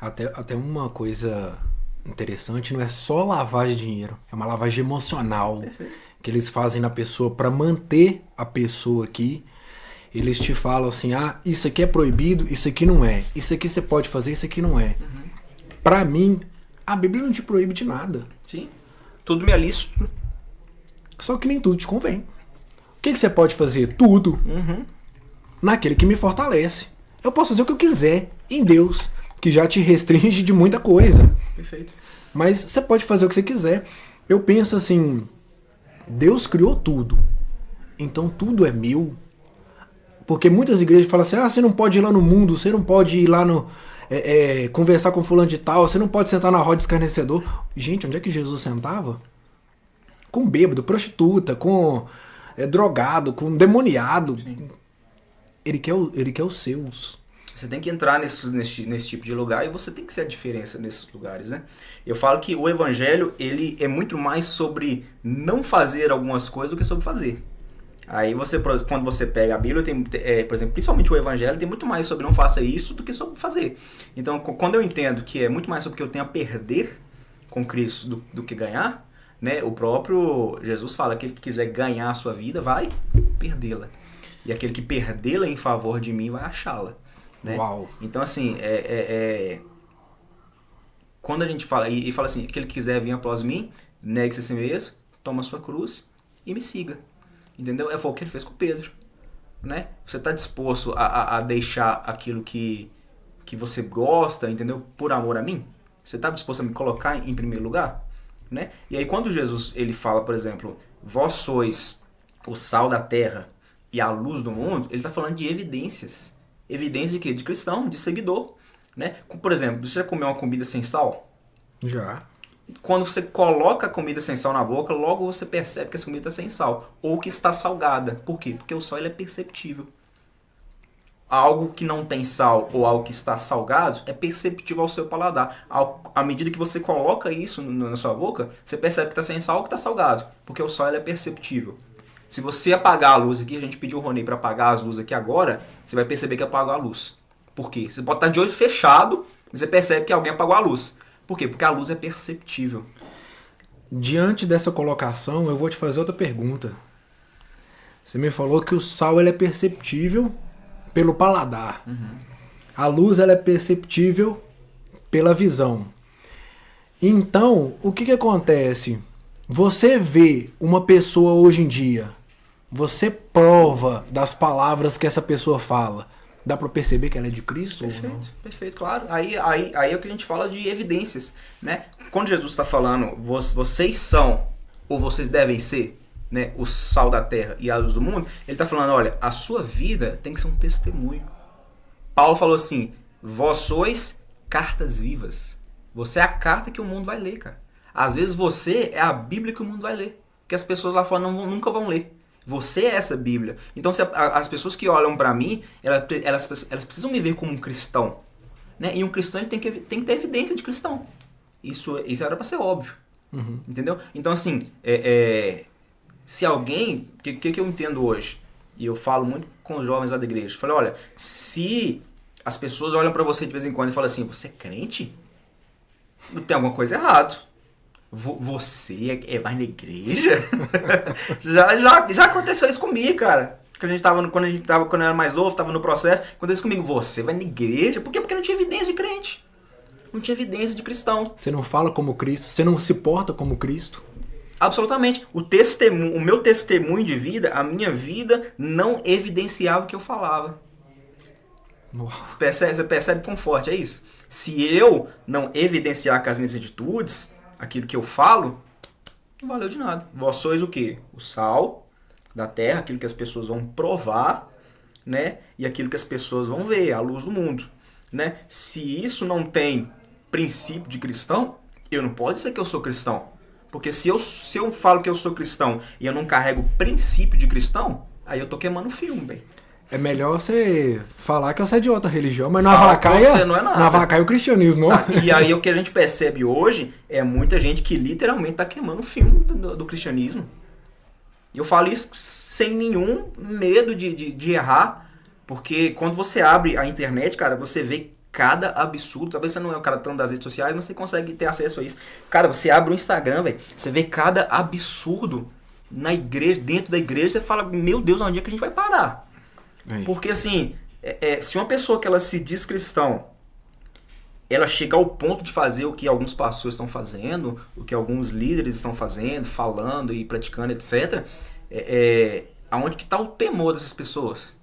Até uma coisa interessante, não é só lavagem de dinheiro, é uma lavagem emocional. Perfeito. Que eles fazem na pessoa para manter a pessoa aqui. Eles te falam assim, isso aqui é proibido, isso aqui não é. Isso aqui você pode fazer, isso aqui não é. Pra mim, a Bíblia não te proíbe de nada. Sim. Tudo me é lícito. Só que nem tudo te convém. O que você pode fazer? Tudo. Naquele que me fortalece. Eu posso fazer o que eu quiser em Deus, que já te restringe de muita coisa. Perfeito. Mas você pode fazer o que você quiser. Eu penso assim, Deus criou tudo. Então tudo é meu. Porque muitas igrejas falam assim, você não pode ir lá no mundo, você não pode ir lá no conversar com fulano de tal, você não pode sentar na roda de escarnecedor. Gente, onde é que Jesus sentava? Com bêbado, prostituta, com drogado, com demoniado. Sim. Ele quer os seus. Você tem que entrar nesse tipo de lugar e você tem que ser a diferença nesses lugares, né? Eu falo que o evangelho, ele é muito mais sobre não fazer algumas coisas do que sobre fazer. Aí quando você pega a Bíblia, por exemplo, principalmente o Evangelho, tem muito mais sobre não faça isso do que sobre fazer. Então, quando eu entendo que é muito mais sobre o que eu tenho a perder com Cristo do que ganhar, né? O próprio Jesus fala que aquele que quiser ganhar a sua vida vai perdê-la. E aquele que perdê-la em favor de mim vai achá-la. Né? Uau. Então, assim, quando a gente fala, e fala assim, aquele que quiser vir após mim, negue-se a si mesmo, toma a sua cruz e me siga. Entendeu? Foi o que ele fez com Pedro. Né? Você está disposto a deixar aquilo que você gosta, entendeu? Por amor a mim? Você está disposto a me colocar em primeiro lugar? Né? E aí quando Jesus ele fala, por exemplo, vós sois o sal da terra e a luz do mundo, ele está falando de evidências. Evidência de quê? De cristão, de seguidor. Né? Por exemplo, você já comeu uma comida sem sal? Já. Quando você coloca a comida sem sal na boca, logo você percebe que essa comida está sem sal. Ou que está salgada. Por quê? Porque o sal ele é perceptível. Algo que não tem sal ou algo que está salgado é perceptível ao seu paladar. À medida que você coloca isso na sua boca, você percebe que está sem sal ou que está salgado. Porque o sal ele é perceptível. Se você apagar a luz aqui, a gente pediu o Rony para apagar as luzes aqui agora, você vai perceber que apagou a luz. Por quê? Você pode estar de olho fechado, mas você percebe que alguém apagou a luz. Por quê? Porque a luz é perceptível. Diante dessa colocação, eu vou te fazer outra pergunta. Você me falou que o sal ele é perceptível pelo paladar. A luz ela é perceptível pela visão. Então, o que acontece? Você vê uma pessoa hoje em dia, você prova das palavras que essa pessoa fala. Dá para perceber que ela é de Cristo? Perfeito, ou não? perfeito, claro. Aí é o que a gente fala de evidências, né? Quando Jesus está falando, vocês são, ou vocês devem ser, né, o sal da terra e a luz do mundo, ele está falando, olha, a sua vida tem que ser um testemunho. Paulo falou assim, vós sois cartas vivas. Você é a carta que o mundo vai ler, cara. Às vezes você é a Bíblia que o mundo vai ler, que as pessoas lá fora nunca vão ler. Você é essa Bíblia. Então, as pessoas que olham para mim, elas precisam me ver como um cristão. Né? E um cristão ele tem que ter evidência de cristão. Isso era para ser óbvio. Entendeu? Então, assim, se alguém... O que eu entendo hoje? E eu falo muito com os jovens lá da igreja. Eu falei, olha, se as pessoas olham para você de vez em quando e falam assim, você é crente? Não tem alguma coisa errada. Você vai na igreja? já aconteceu isso comigo, cara. Quando eu era mais novo, tava no processo. Aconteceu isso comigo. Você vai na igreja? Por quê? Porque não tinha evidência de crente. Não tinha evidência de cristão. Você não fala como Cristo. Você não se porta como Cristo. Absolutamente. O meu testemunho de vida, a minha vida, não evidenciava o que eu falava. Você percebe quão forte é isso? Se eu não evidenciar com as minhas atitudes aquilo que eu falo, Não valeu de nada. Vós sois o quê? O sal da terra, aquilo que as pessoas vão provar, né? E aquilo que as pessoas vão ver, a luz do mundo, né? Se isso não tem princípio de cristão, eu não posso dizer que eu sou cristão. Porque se eu falo que eu sou cristão e eu não carrego princípio de cristão, aí eu tô queimando o filme, bem. É melhor você falar que você é de outra religião, mas não Fala avacalha, que você não é nada. não avacalha o cristianismo, não. Tá, e aí o que a gente percebe hoje é muita gente que literalmente tá queimando o filme do cristianismo. E eu falo isso sem nenhum medo de errar, porque quando você abre a internet, cara, você vê cada absurdo. Talvez você não é o cara tão das redes sociais, mas você consegue ter acesso a isso. Cara, você abre o Instagram, velho, você vê cada absurdo na igreja, dentro da igreja, você fala, meu Deus, onde é que a gente vai parar? Porque assim, se uma pessoa que ela se diz cristão, ela chega ao ponto de fazer o que alguns pastores estão fazendo, o que alguns líderes estão fazendo, falando e praticando, etc. Aonde que está o temor dessas pessoas?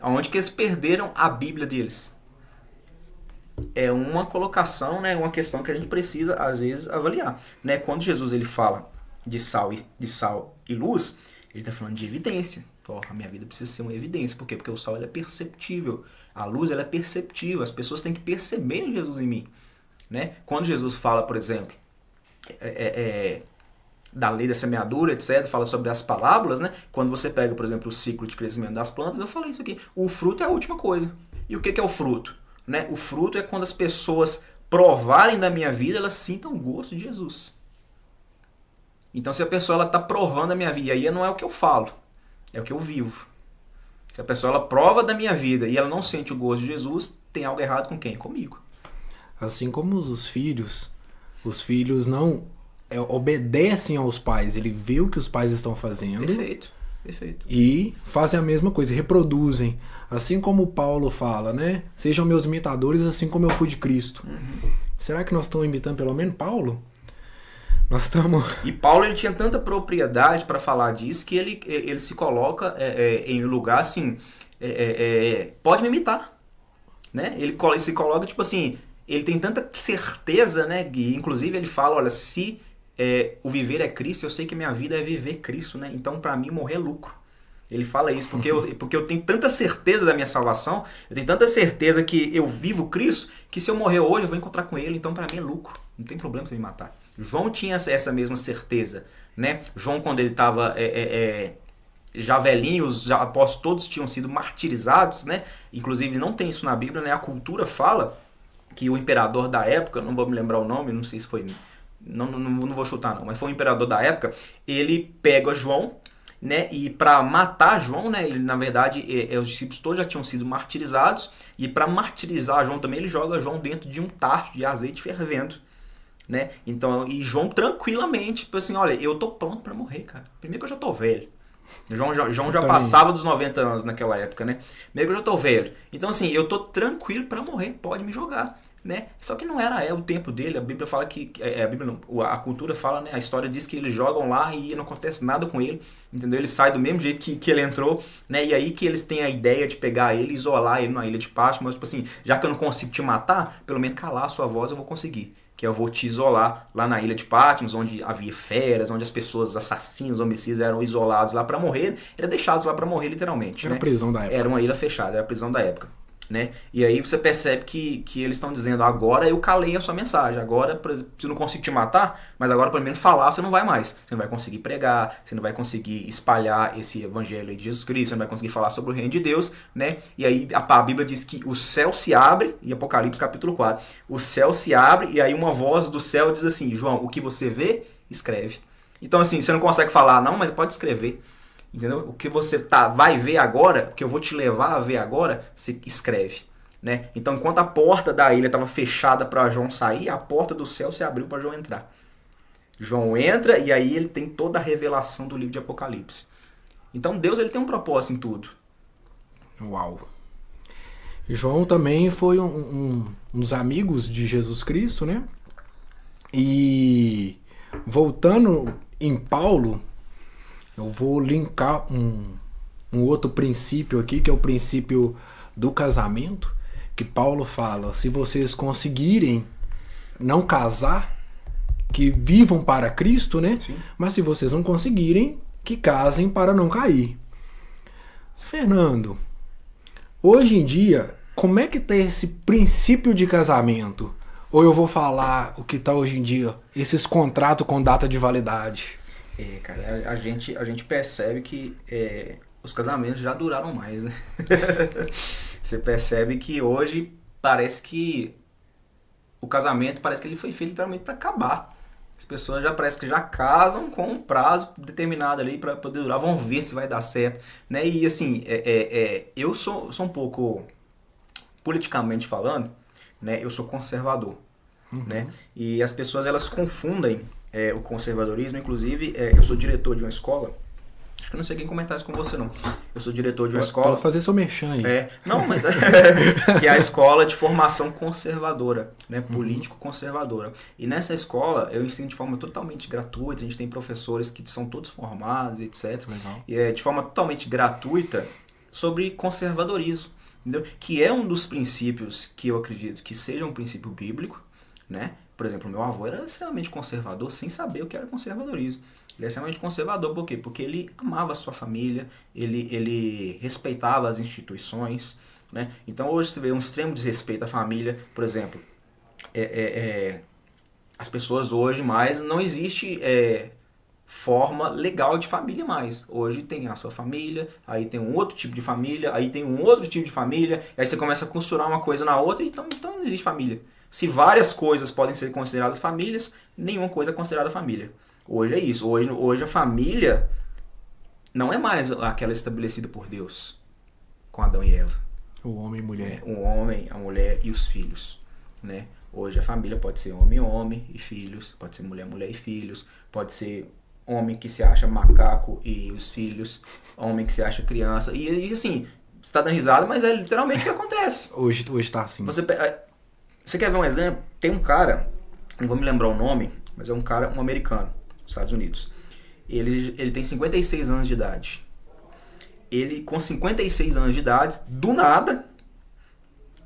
Aonde que eles perderam a Bíblia deles? É uma colocação, né, uma questão que a gente precisa, às vezes, avaliar. Né? Quando Jesus ele fala de sal e luz, ele está falando de evidência. A minha vida precisa ser uma evidência. Por quê? Porque o sal ele é perceptível. A luz ela é perceptível. As pessoas têm que perceber Jesus em mim. Né? Quando Jesus fala, por exemplo, da lei da semeadura, etc., fala sobre as parábolas, né? Quando você pega, por exemplo, o ciclo de crescimento das plantas, eu falei isso aqui. O fruto é a última coisa. E o que é o fruto? Né? O fruto é quando as pessoas provarem da minha vida, elas sintam o gosto de Jesus. Então, se a pessoa está provando a minha vida, aí não é o que eu falo. É o que eu vivo. Se a pessoa ela prova da minha vida e ela não sente o gosto de Jesus, tem algo errado com quem? Comigo. Assim como os filhos não obedecem aos pais. Ele vê o que os pais estão fazendo. Perfeito. E fazem a mesma coisa, reproduzem. Assim como Paulo fala, né? Sejam meus imitadores assim como eu fui de Cristo. Uhum. Será que nós estamos imitando pelo menos Paulo? Nós estamos... E Paulo ele tinha tanta propriedade para falar disso que ele se coloca em lugar assim, pode me imitar, né? Ele se coloca tipo assim, ele tem tanta certeza, né? E inclusive ele fala, olha, se o viver é Cristo, eu sei que minha vida é viver Cristo, né? Então para mim morrer é lucro. Ele fala isso porque eu tenho tanta certeza da minha salvação, eu tenho tanta certeza que eu vivo Cristo, que se eu morrer hoje eu vou encontrar com ele, então para mim é lucro. Não tem problema se eu me matar. João tinha essa mesma certeza, né? João, quando ele estava já velhinho, os apóstolos todos tinham sido martirizados, né? Inclusive não tem isso na Bíblia, né? A cultura fala que o imperador da época, não vou me lembrar o nome, não sei se foi, não vou chutar não, mas foi o imperador da época, ele pega João, né? E para matar João, né? Ele, na verdade, os discípulos todos já tinham sido martirizados, e para martirizar João também, ele joga João dentro de um tarso de azeite fervendo. Né? Então, e João tranquilamente, tipo assim, olha, eu tô pronto pra morrer, cara. Primeiro que eu já tô velho. João já passava dos 90 anos naquela época, né? Primeiro que eu já tô velho. Então, assim, eu tô tranquilo pra morrer, pode me jogar, né? Só que não era o tempo dele. A Bíblia fala que... a Bíblia não, a cultura fala, né? A história diz que eles jogam lá e não acontece nada com ele, entendeu? Ele sai do mesmo jeito que ele entrou, né? E aí que eles têm a ideia de pegar ele e isolar ele na ilha de Patmos. Mas, tipo assim, já que eu não consigo te matar, pelo menos calar a sua voz eu vou conseguir. Que eu vou te isolar lá na ilha de Patmos, onde havia feras, onde as pessoas, assassinos, homicidas eram isolados lá para morrer, eram deixados lá para morrer literalmente. Era né? a prisão da época. Era uma ilha fechada, era a prisão da época. Né? E aí você percebe que eles estão dizendo, agora eu calei a sua mensagem, agora, por exemplo, se eu não consigo te matar, mas agora pelo menos falar você não vai mais. Você não vai conseguir pregar, você não vai conseguir espalhar esse evangelho de Jesus Cristo, você não vai conseguir falar sobre o reino de Deus, né? E aí a Bíblia diz que o céu se abre, em Apocalipse capítulo 4, o céu se abre e aí uma voz do céu diz assim, João, o que você vê, escreve. Então assim, você não consegue falar não, mas pode escrever. Entendeu? O que você vai ver agora, o que eu vou te levar a ver agora, você escreve. Né? Então, enquanto a porta da ilha estava fechada para João sair, a porta do céu se abriu para João entrar. João entra e aí ele tem toda a revelação do livro de Apocalipse. Então, Deus ele tem um propósito em tudo. Uau! João também foi um dos amigos de Jesus Cristo, né? E voltando em Paulo, eu vou linkar um outro princípio aqui, que é o princípio do casamento, que Paulo fala, se vocês conseguirem não casar, que vivam para Cristo, né? Sim. Mas se vocês não conseguirem, que casem para não cair. Fernando, hoje em dia, como é que tá esse princípio de casamento? Ou eu vou falar o que tá hoje em dia, esses contratos com data de validade? Cara, a gente percebe que os casamentos já duraram mais, né? Você percebe que hoje parece que o casamento parece que ele foi feito literalmente para acabar. As pessoas já parece que já casam com um prazo determinado ali para poder durar, vão ver se vai dar certo, né? E assim, eu sou um pouco, politicamente falando, né? Eu sou conservador, né? E as pessoas elas confundem o conservadorismo, inclusive eu sou diretor de uma escola. Acho que eu não sei quem comentar isso com você, não. Eu sou diretor de uma escola... Pode fazer seu merchan aí. Não, mas... que é a escola de formação conservadora, né? Político-conservadora. E nessa escola, eu ensino de forma totalmente gratuita. A gente tem professores que são todos formados, etc. Legal. E de forma totalmente gratuita sobre conservadorismo, entendeu? Que é um dos princípios que eu acredito que seja um princípio bíblico, né? Por exemplo, meu avô era extremamente conservador sem saber o que era conservadorismo. Ele é extremamente conservador, por quê? Porque ele amava a sua família, ele respeitava as instituições, né? Então hoje você vê um extremo desrespeito à família, por exemplo, as pessoas hoje mais, não existe forma legal de família mais. Hoje tem a sua família, aí tem um outro tipo de família, aí tem um outro tipo de família, aí você começa a costurar uma coisa na outra, então não existe família. Se várias coisas podem ser consideradas famílias, nenhuma coisa é considerada família. Hoje é isso. Hoje a família não é mais aquela estabelecida por Deus com Adão e Eva. O homem e mulher. O homem, a mulher e os filhos, né? Hoje a família pode ser homem e filhos, pode ser mulher e filhos, pode ser homem que se acha macaco e os filhos, homem que se acha criança. E assim, você tá dando risada, mas é literalmente o que acontece. Hoje tá assim. Você quer ver um exemplo? Tem um cara, não vou me lembrar o nome, mas é um americano, dos Estados Unidos. Ele tem 56 anos de idade. Ele, com 56 anos de idade, do nada,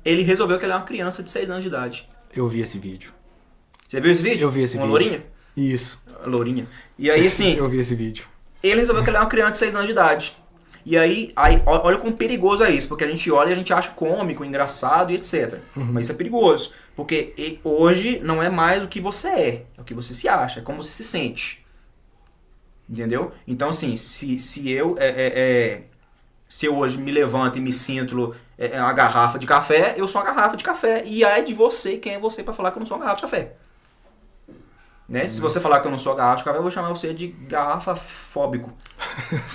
ele resolveu que ele é uma criança de 6 anos de idade. Eu vi esse vídeo. Você viu esse vídeo? Eu vi esse vídeo. Uma lourinha? Isso. Lourinha. E aí, assim... Eu vi esse vídeo. Ele resolveu que ele é uma criança de 6 anos de idade. E aí, olha quão perigoso é isso, porque a gente olha e a gente acha cômico, engraçado e etc. Mas isso é perigoso, porque hoje não é mais o que você é o que você se acha, é como você se sente. Entendeu? Então, assim, se eu hoje me levanto e me sinto uma garrafa de café, eu sou uma garrafa de café. E é de você, quem é você para falar que eu não sou uma garrafa de café? Né? Se você falar que eu não sou garrafa de café, eu vou chamar você de garrafa fóbico.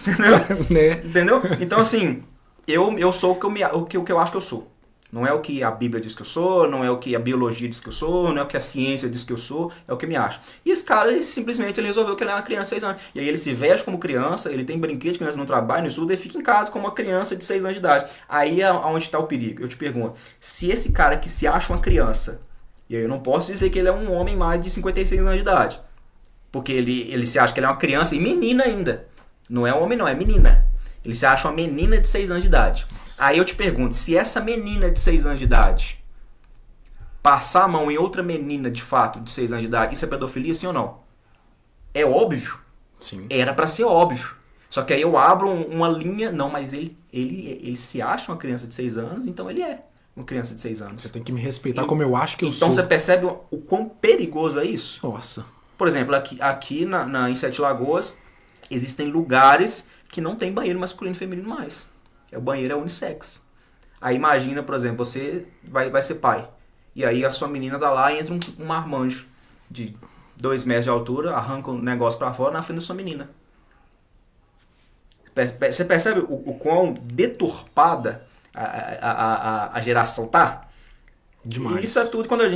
Entendeu? Né? Entendeu? Então, assim, eu sou o que eu acho que eu sou. Não é o que a Bíblia diz que eu sou, não é o que a biologia diz que eu sou, não é o que a ciência diz que eu sou, é o que eu me acho. E esse cara, ele resolveu que ele é uma criança de 6 anos. E aí ele se veste como criança, ele tem brinquedo de criança no trabalho, no estudo, ele fica em casa como uma criança de 6 anos de idade. Aí é onde está o perigo. Eu te pergunto, se esse cara que se acha uma criança, e aí eu não posso dizer que ele é um homem mais de 56 anos de idade, porque ele se acha que ele é uma criança e menina ainda. Não é homem não, é menina. Ele se acha uma menina de 6 anos de idade. Aí eu te pergunto, se essa menina de 6 anos de idade passar a mão em outra menina de fato de 6 anos de idade, isso é pedofilia, sim ou não? É óbvio. Sim. Era pra ser óbvio. Só que aí eu abro uma linha, não, mas ele se acha uma criança de 6 anos, então ele é uma criança de 6 anos. Você tem que me respeitar como eu acho que eu sou. Então você percebe o quão perigoso é isso? Nossa. Por exemplo, aqui em Sete Lagoas, existem lugares que não tem banheiro masculino e feminino mais. O banheiro é unissex. Aí imagina, por exemplo, você vai ser pai. E aí a sua menina dá lá e entra um marmanjo de 2 metros de altura, arranca um negócio pra fora na frente da sua menina. Você percebe o quão deturpada a geração tá? Demais. E isso é tudo quando eu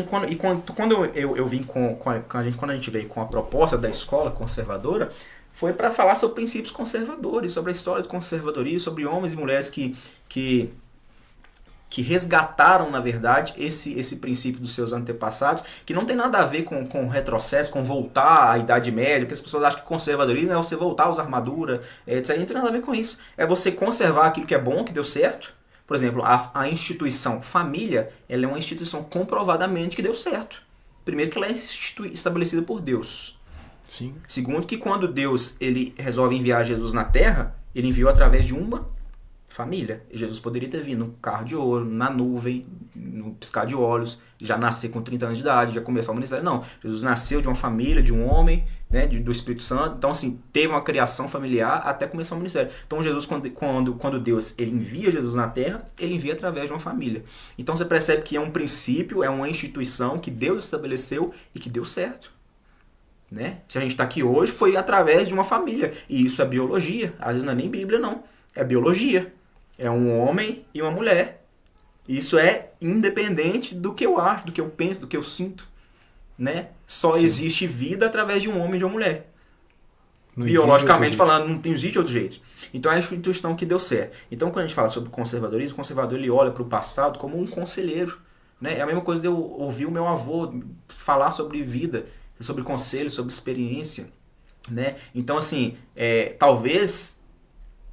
vim quando a gente veio com a proposta da escola conservadora, foi para falar sobre princípios conservadores, sobre a história do conservadorismo, sobre homens e mulheres que resgataram, na verdade, esse princípio dos seus antepassados, que não tem nada a ver com retrocesso, com voltar à Idade Média, porque as pessoas acham que conservadorismo é você voltar a usar armadura, etc. Não tem nada a ver com isso. É você conservar aquilo que é bom, que deu certo. Por exemplo, a instituição família, ela é uma instituição comprovadamente que deu certo. Primeiro que ela é estabelecida por Deus. Sim. Segundo que quando Deus ele resolve enviar Jesus na Terra, ele enviou através de uma família. E Jesus poderia ter vindo no carro de ouro, na nuvem, no piscar de olhos, já nascer com 30 anos de idade, já começar o ministério. Não, Jesus nasceu de uma família, de um homem, né, do Espírito Santo. Então, assim, teve uma criação familiar até começar o ministério. Então, Jesus, quando Deus ele envia Jesus na Terra, ele envia através de uma família. Então, você percebe que é um princípio, é uma instituição que Deus estabeleceu e que deu certo. Né? Se a gente está aqui hoje, foi através de uma família. E isso é biologia. Às vezes não é nem Bíblia, não. É biologia. É um homem e uma mulher. Isso é independente do que eu acho, do que eu penso, do que eu sinto. Né? Só Sim. existe vida através de um homem e de uma mulher. Não Biologicamente falando, não existe outro jeito. Então é a instituição que deu certo. Então quando a gente fala sobre conservadorismo, o conservador ele olha para o passado como um conselheiro. Né? É a mesma coisa de eu ouvir o meu avô falar sobre vida, sobre conselho, sobre experiência. Né? Então assim, talvez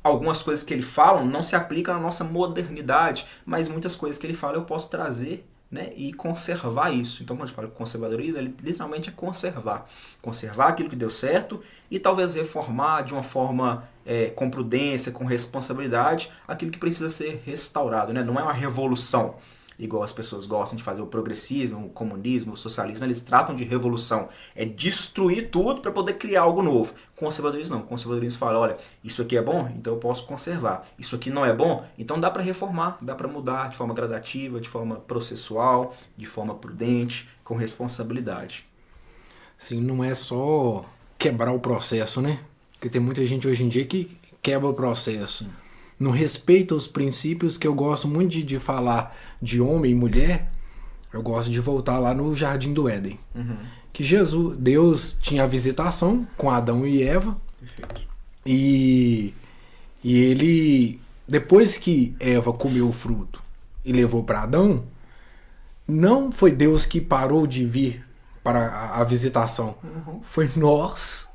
algumas coisas que ele fala não se aplicam na nossa modernidade, mas muitas coisas que ele fala eu posso trazer, né, e conservar isso. Então, quando a gente fala de conservadorismo, ele literalmente é conservar. Conservar aquilo que deu certo e talvez reformar de uma forma com prudência, com responsabilidade, aquilo que precisa ser restaurado. Né? Não é uma revolução, igual as pessoas gostam de fazer o progressismo, o comunismo, o socialismo. Eles tratam de revolução. É destruir tudo para poder criar algo novo. Conservadorismo não. Conservadorismo fala, olha, isso aqui é bom, então eu posso conservar. Isso aqui não é bom, então dá para reformar, dá para mudar de forma gradativa, de forma processual, de forma prudente, com responsabilidade. Sim, não é só quebrar o processo, né? Porque tem muita gente hoje em dia que quebra o processo. Não respeita os princípios, que eu gosto muito de falar de homem e mulher. Eu gosto de voltar lá no Jardim do Éden. Uhum. Que Deus tinha a visitação com Adão e Eva. Perfeito. E ele, depois que Eva comeu o fruto e levou para Adão, não foi Deus que parou de vir para a visitação. Uhum. Foi nós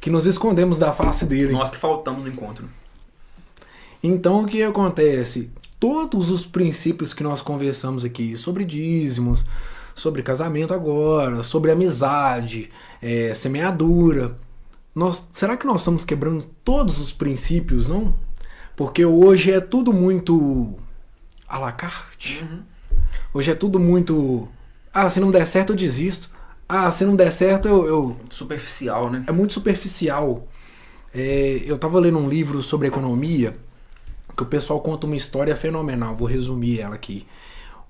que nos escondemos da face dele. Nós que faltamos no encontro. Então o que acontece? Todos os princípios que nós conversamos aqui, sobre dízimos, sobre casamento agora, sobre amizade, semeadura, será que nós estamos quebrando todos os princípios, não? Porque hoje é tudo muito à la carte. Uhum. Hoje é tudo muito... se não der certo eu desisto. Se não der certo eu... Superficial, né? É muito superficial. Eu estava lendo um livro sobre economia, que o pessoal conta uma história fenomenal. Vou resumir ela aqui.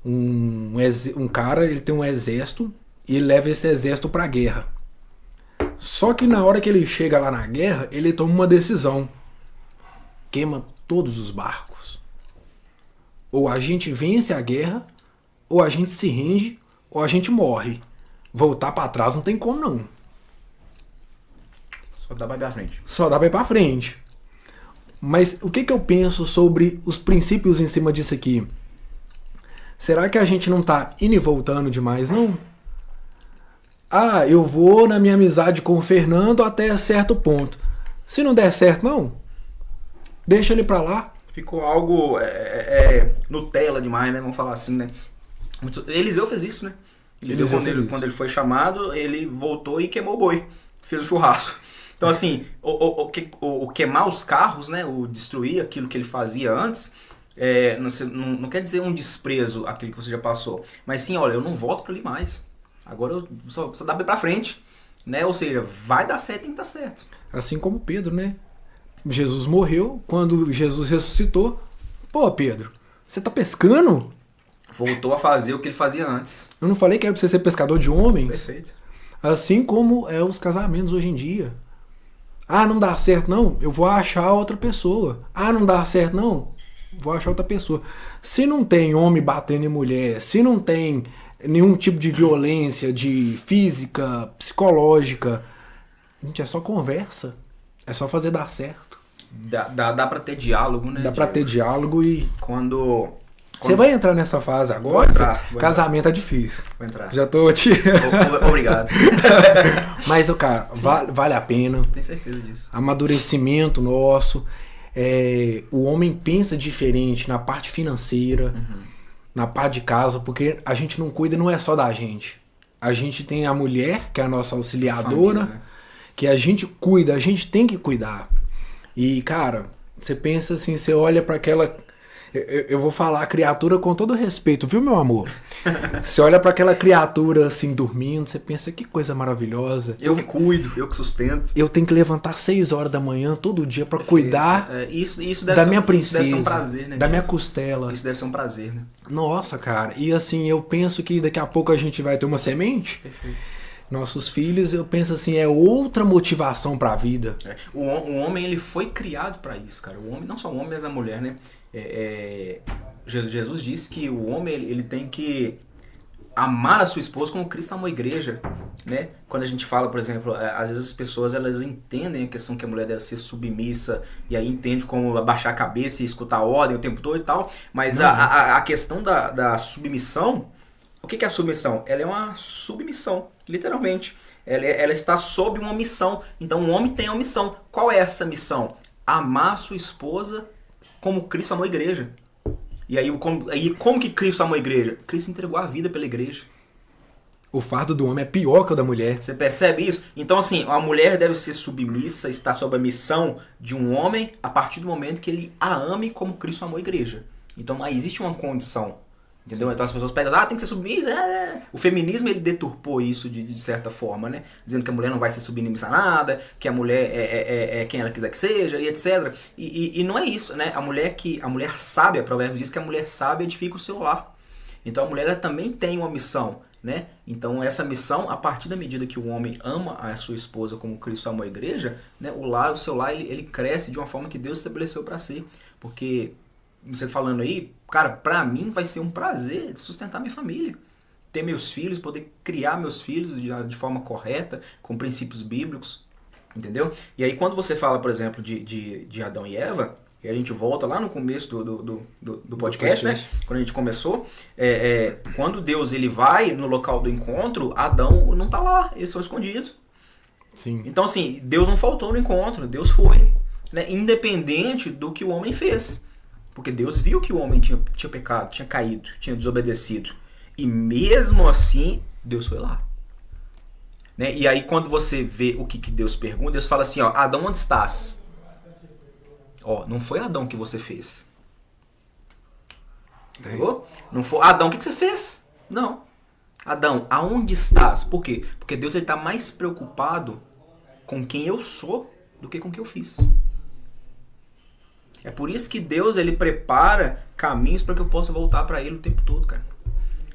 Um cara, ele tem um exército e ele leva esse exército para a guerra. Só que na hora que ele chega lá na guerra, ele toma uma decisão. Queima todos os barcos. Ou a gente vence a guerra, ou a gente se rende, ou a gente morre. Voltar para trás não tem como não. Só dá pra ir pra frente. Só dá pra ir pra frente. Mas o que eu penso sobre os princípios em cima disso aqui? Será que a gente não tá indo e voltando demais, não? Eu vou na minha amizade com o Fernando até certo ponto. Se não der certo, não. Deixa ele pra lá. Ficou algo Nutella demais, né? Vamos falar assim, né? Eliseu fez isso, né? Eliseu, quando ele foi chamado, ele voltou e queimou o boi. Fez o churrasco. Então, assim, o queimar os carros, né? O destruir aquilo que ele fazia antes, não quer dizer um desprezo àquilo que você já passou. Mas sim, olha, eu não volto pra ali mais. Agora eu só dá pra frente. Né? Ou seja, vai dar certo, tem que dar certo. Assim como Pedro, né? Jesus morreu, quando Jesus ressuscitou. Pô, Pedro, você tá pescando? Voltou a fazer o que ele fazia antes. Eu não falei que era pra você ser pescador de homens? Perfeito. Assim como os casamentos hoje em dia. Não dá certo não, eu vou achar outra pessoa. Não dá certo não, vou achar outra pessoa. Se não tem homem batendo em mulher, se não tem nenhum tipo de violência, de física, psicológica, gente, é só conversa. É só fazer dar certo. Dá pra ter diálogo, né? Dá pra ter diálogo e... Você vai entrar nessa fase agora? Vou Casamento é difícil. Vou entrar. Já tô te... Obrigado. Mas, cara, vale a pena. Tenho certeza disso. Amadurecimento nosso. O homem pensa diferente na parte financeira, na parte de casa, porque a gente não cuida, não é só da gente. a gente tem a mulher, que é a nossa auxiliadora, Família, né? que a gente cuida, a gente tem que cuidar. E, cara, você pensa assim, você olha pra aquela... Eu vou falar criatura com todo respeito, viu, meu amor? Você olha pra aquela criatura assim, dormindo, você pensa, que coisa maravilhosa. Eu que cuido, eu que sustento. Eu tenho que levantar 6 horas da manhã todo dia pra cuidar Isso deve da ser, minha isso princesa, deve ser um prazer, né? da minha costela. Isso deve ser um prazer, né? Nossa, cara. E assim, eu penso que daqui a pouco a gente vai ter uma semente. Perfeito. Nossos filhos, eu penso assim, é outra motivação pra vida. O homem, ele foi criado para isso, cara. O homem, não só o homem, mas a mulher, né? Jesus disse que o homem, ele tem que amar a sua esposa como Cristo amou a igreja, né? Quando a gente fala, por exemplo, às vezes as pessoas, elas entendem a questão que a mulher deve ser submissa, e aí entende como abaixar a cabeça e escutar a ordem o tempo todo e tal, mas a questão da submissão, o que é a submissão? Ela é uma submissão, literalmente. Ela está sob uma missão. Então o homem tem uma missão. Qual é essa missão? Amar sua esposa como Cristo amou a igreja. E aí como que Cristo amou a igreja? Cristo entregou a vida pela igreja. O fardo do homem é pior que o da mulher. Você percebe isso? Então assim, a mulher deve ser submissa, estar sob a missão de um homem a partir do momento que ele a ame como Cristo amou a igreja. Então aí existe uma condição. Entendeu? Então as pessoas pegam, tem que ser submissa. O feminismo, ele deturpou isso de certa forma, né? Dizendo que a mulher não vai ser submissa a nada, que a mulher é quem ela quiser que seja, e etc. E não é isso, né? A mulher sábia, Provérbios diz que a mulher sábia edifica o seu lar. Então a mulher ela também tem uma missão, né? Então essa missão, a partir da medida que o homem ama a sua esposa como Cristo amou a igreja, né? O seu lar, ele cresce de uma forma que Deus estabeleceu para si. Porque, você falando aí, cara, pra mim vai ser um prazer sustentar minha família. Ter meus filhos, poder criar meus filhos de forma correta, com princípios bíblicos, entendeu? E aí quando você fala, por exemplo, de Adão e Eva, e a gente volta lá no começo do podcast, né? Quando a gente começou, quando Deus ele vai no local do encontro, Adão não tá lá, eles são escondidos. Sim. Então assim, Deus não faltou no encontro, Deus foi, né? Independente do que o homem fez. Porque Deus viu que o homem tinha pecado, tinha caído, tinha desobedecido. E mesmo assim, Deus foi lá. Né? E aí quando você vê o que Deus pergunta, Deus fala assim, ó, Adão, onde estás? Ó, não foi Adão que você fez. Entendeu? Não foi Adão, o que você fez? Não. Adão, aonde estás? Por quê? Porque Deus está mais preocupado com quem eu sou do que com o que eu fiz. É por isso que Deus ele prepara caminhos para que eu possa voltar para Ele o tempo todo, cara.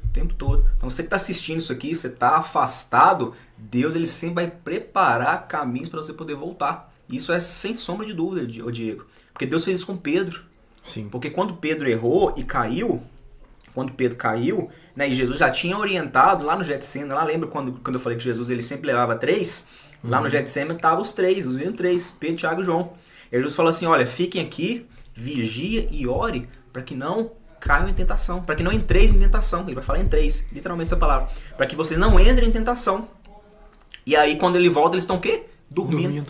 O tempo todo. Então você que está assistindo isso aqui, você está afastado, Deus ele sempre vai preparar caminhos para você poder voltar. Isso é sem sombra de dúvida, Diego. Porque Deus fez isso com Pedro. Sim. Porque quando Pedro errou e caiu, né, e Jesus já tinha orientado lá no Getsemane, lá lembra quando eu falei que Jesus ele sempre levava 3? Lá no Getsemane estavam os 3, Pedro, Tiago e João. E Jesus falou assim, olha, fiquem aqui, vigia e ore para que não caiam em tentação, para que não entreis em tentação. Ele vai falar entreis, literalmente essa palavra. Para que vocês não entrem em tentação. E aí quando ele volta, eles estão o quê? Dormindo.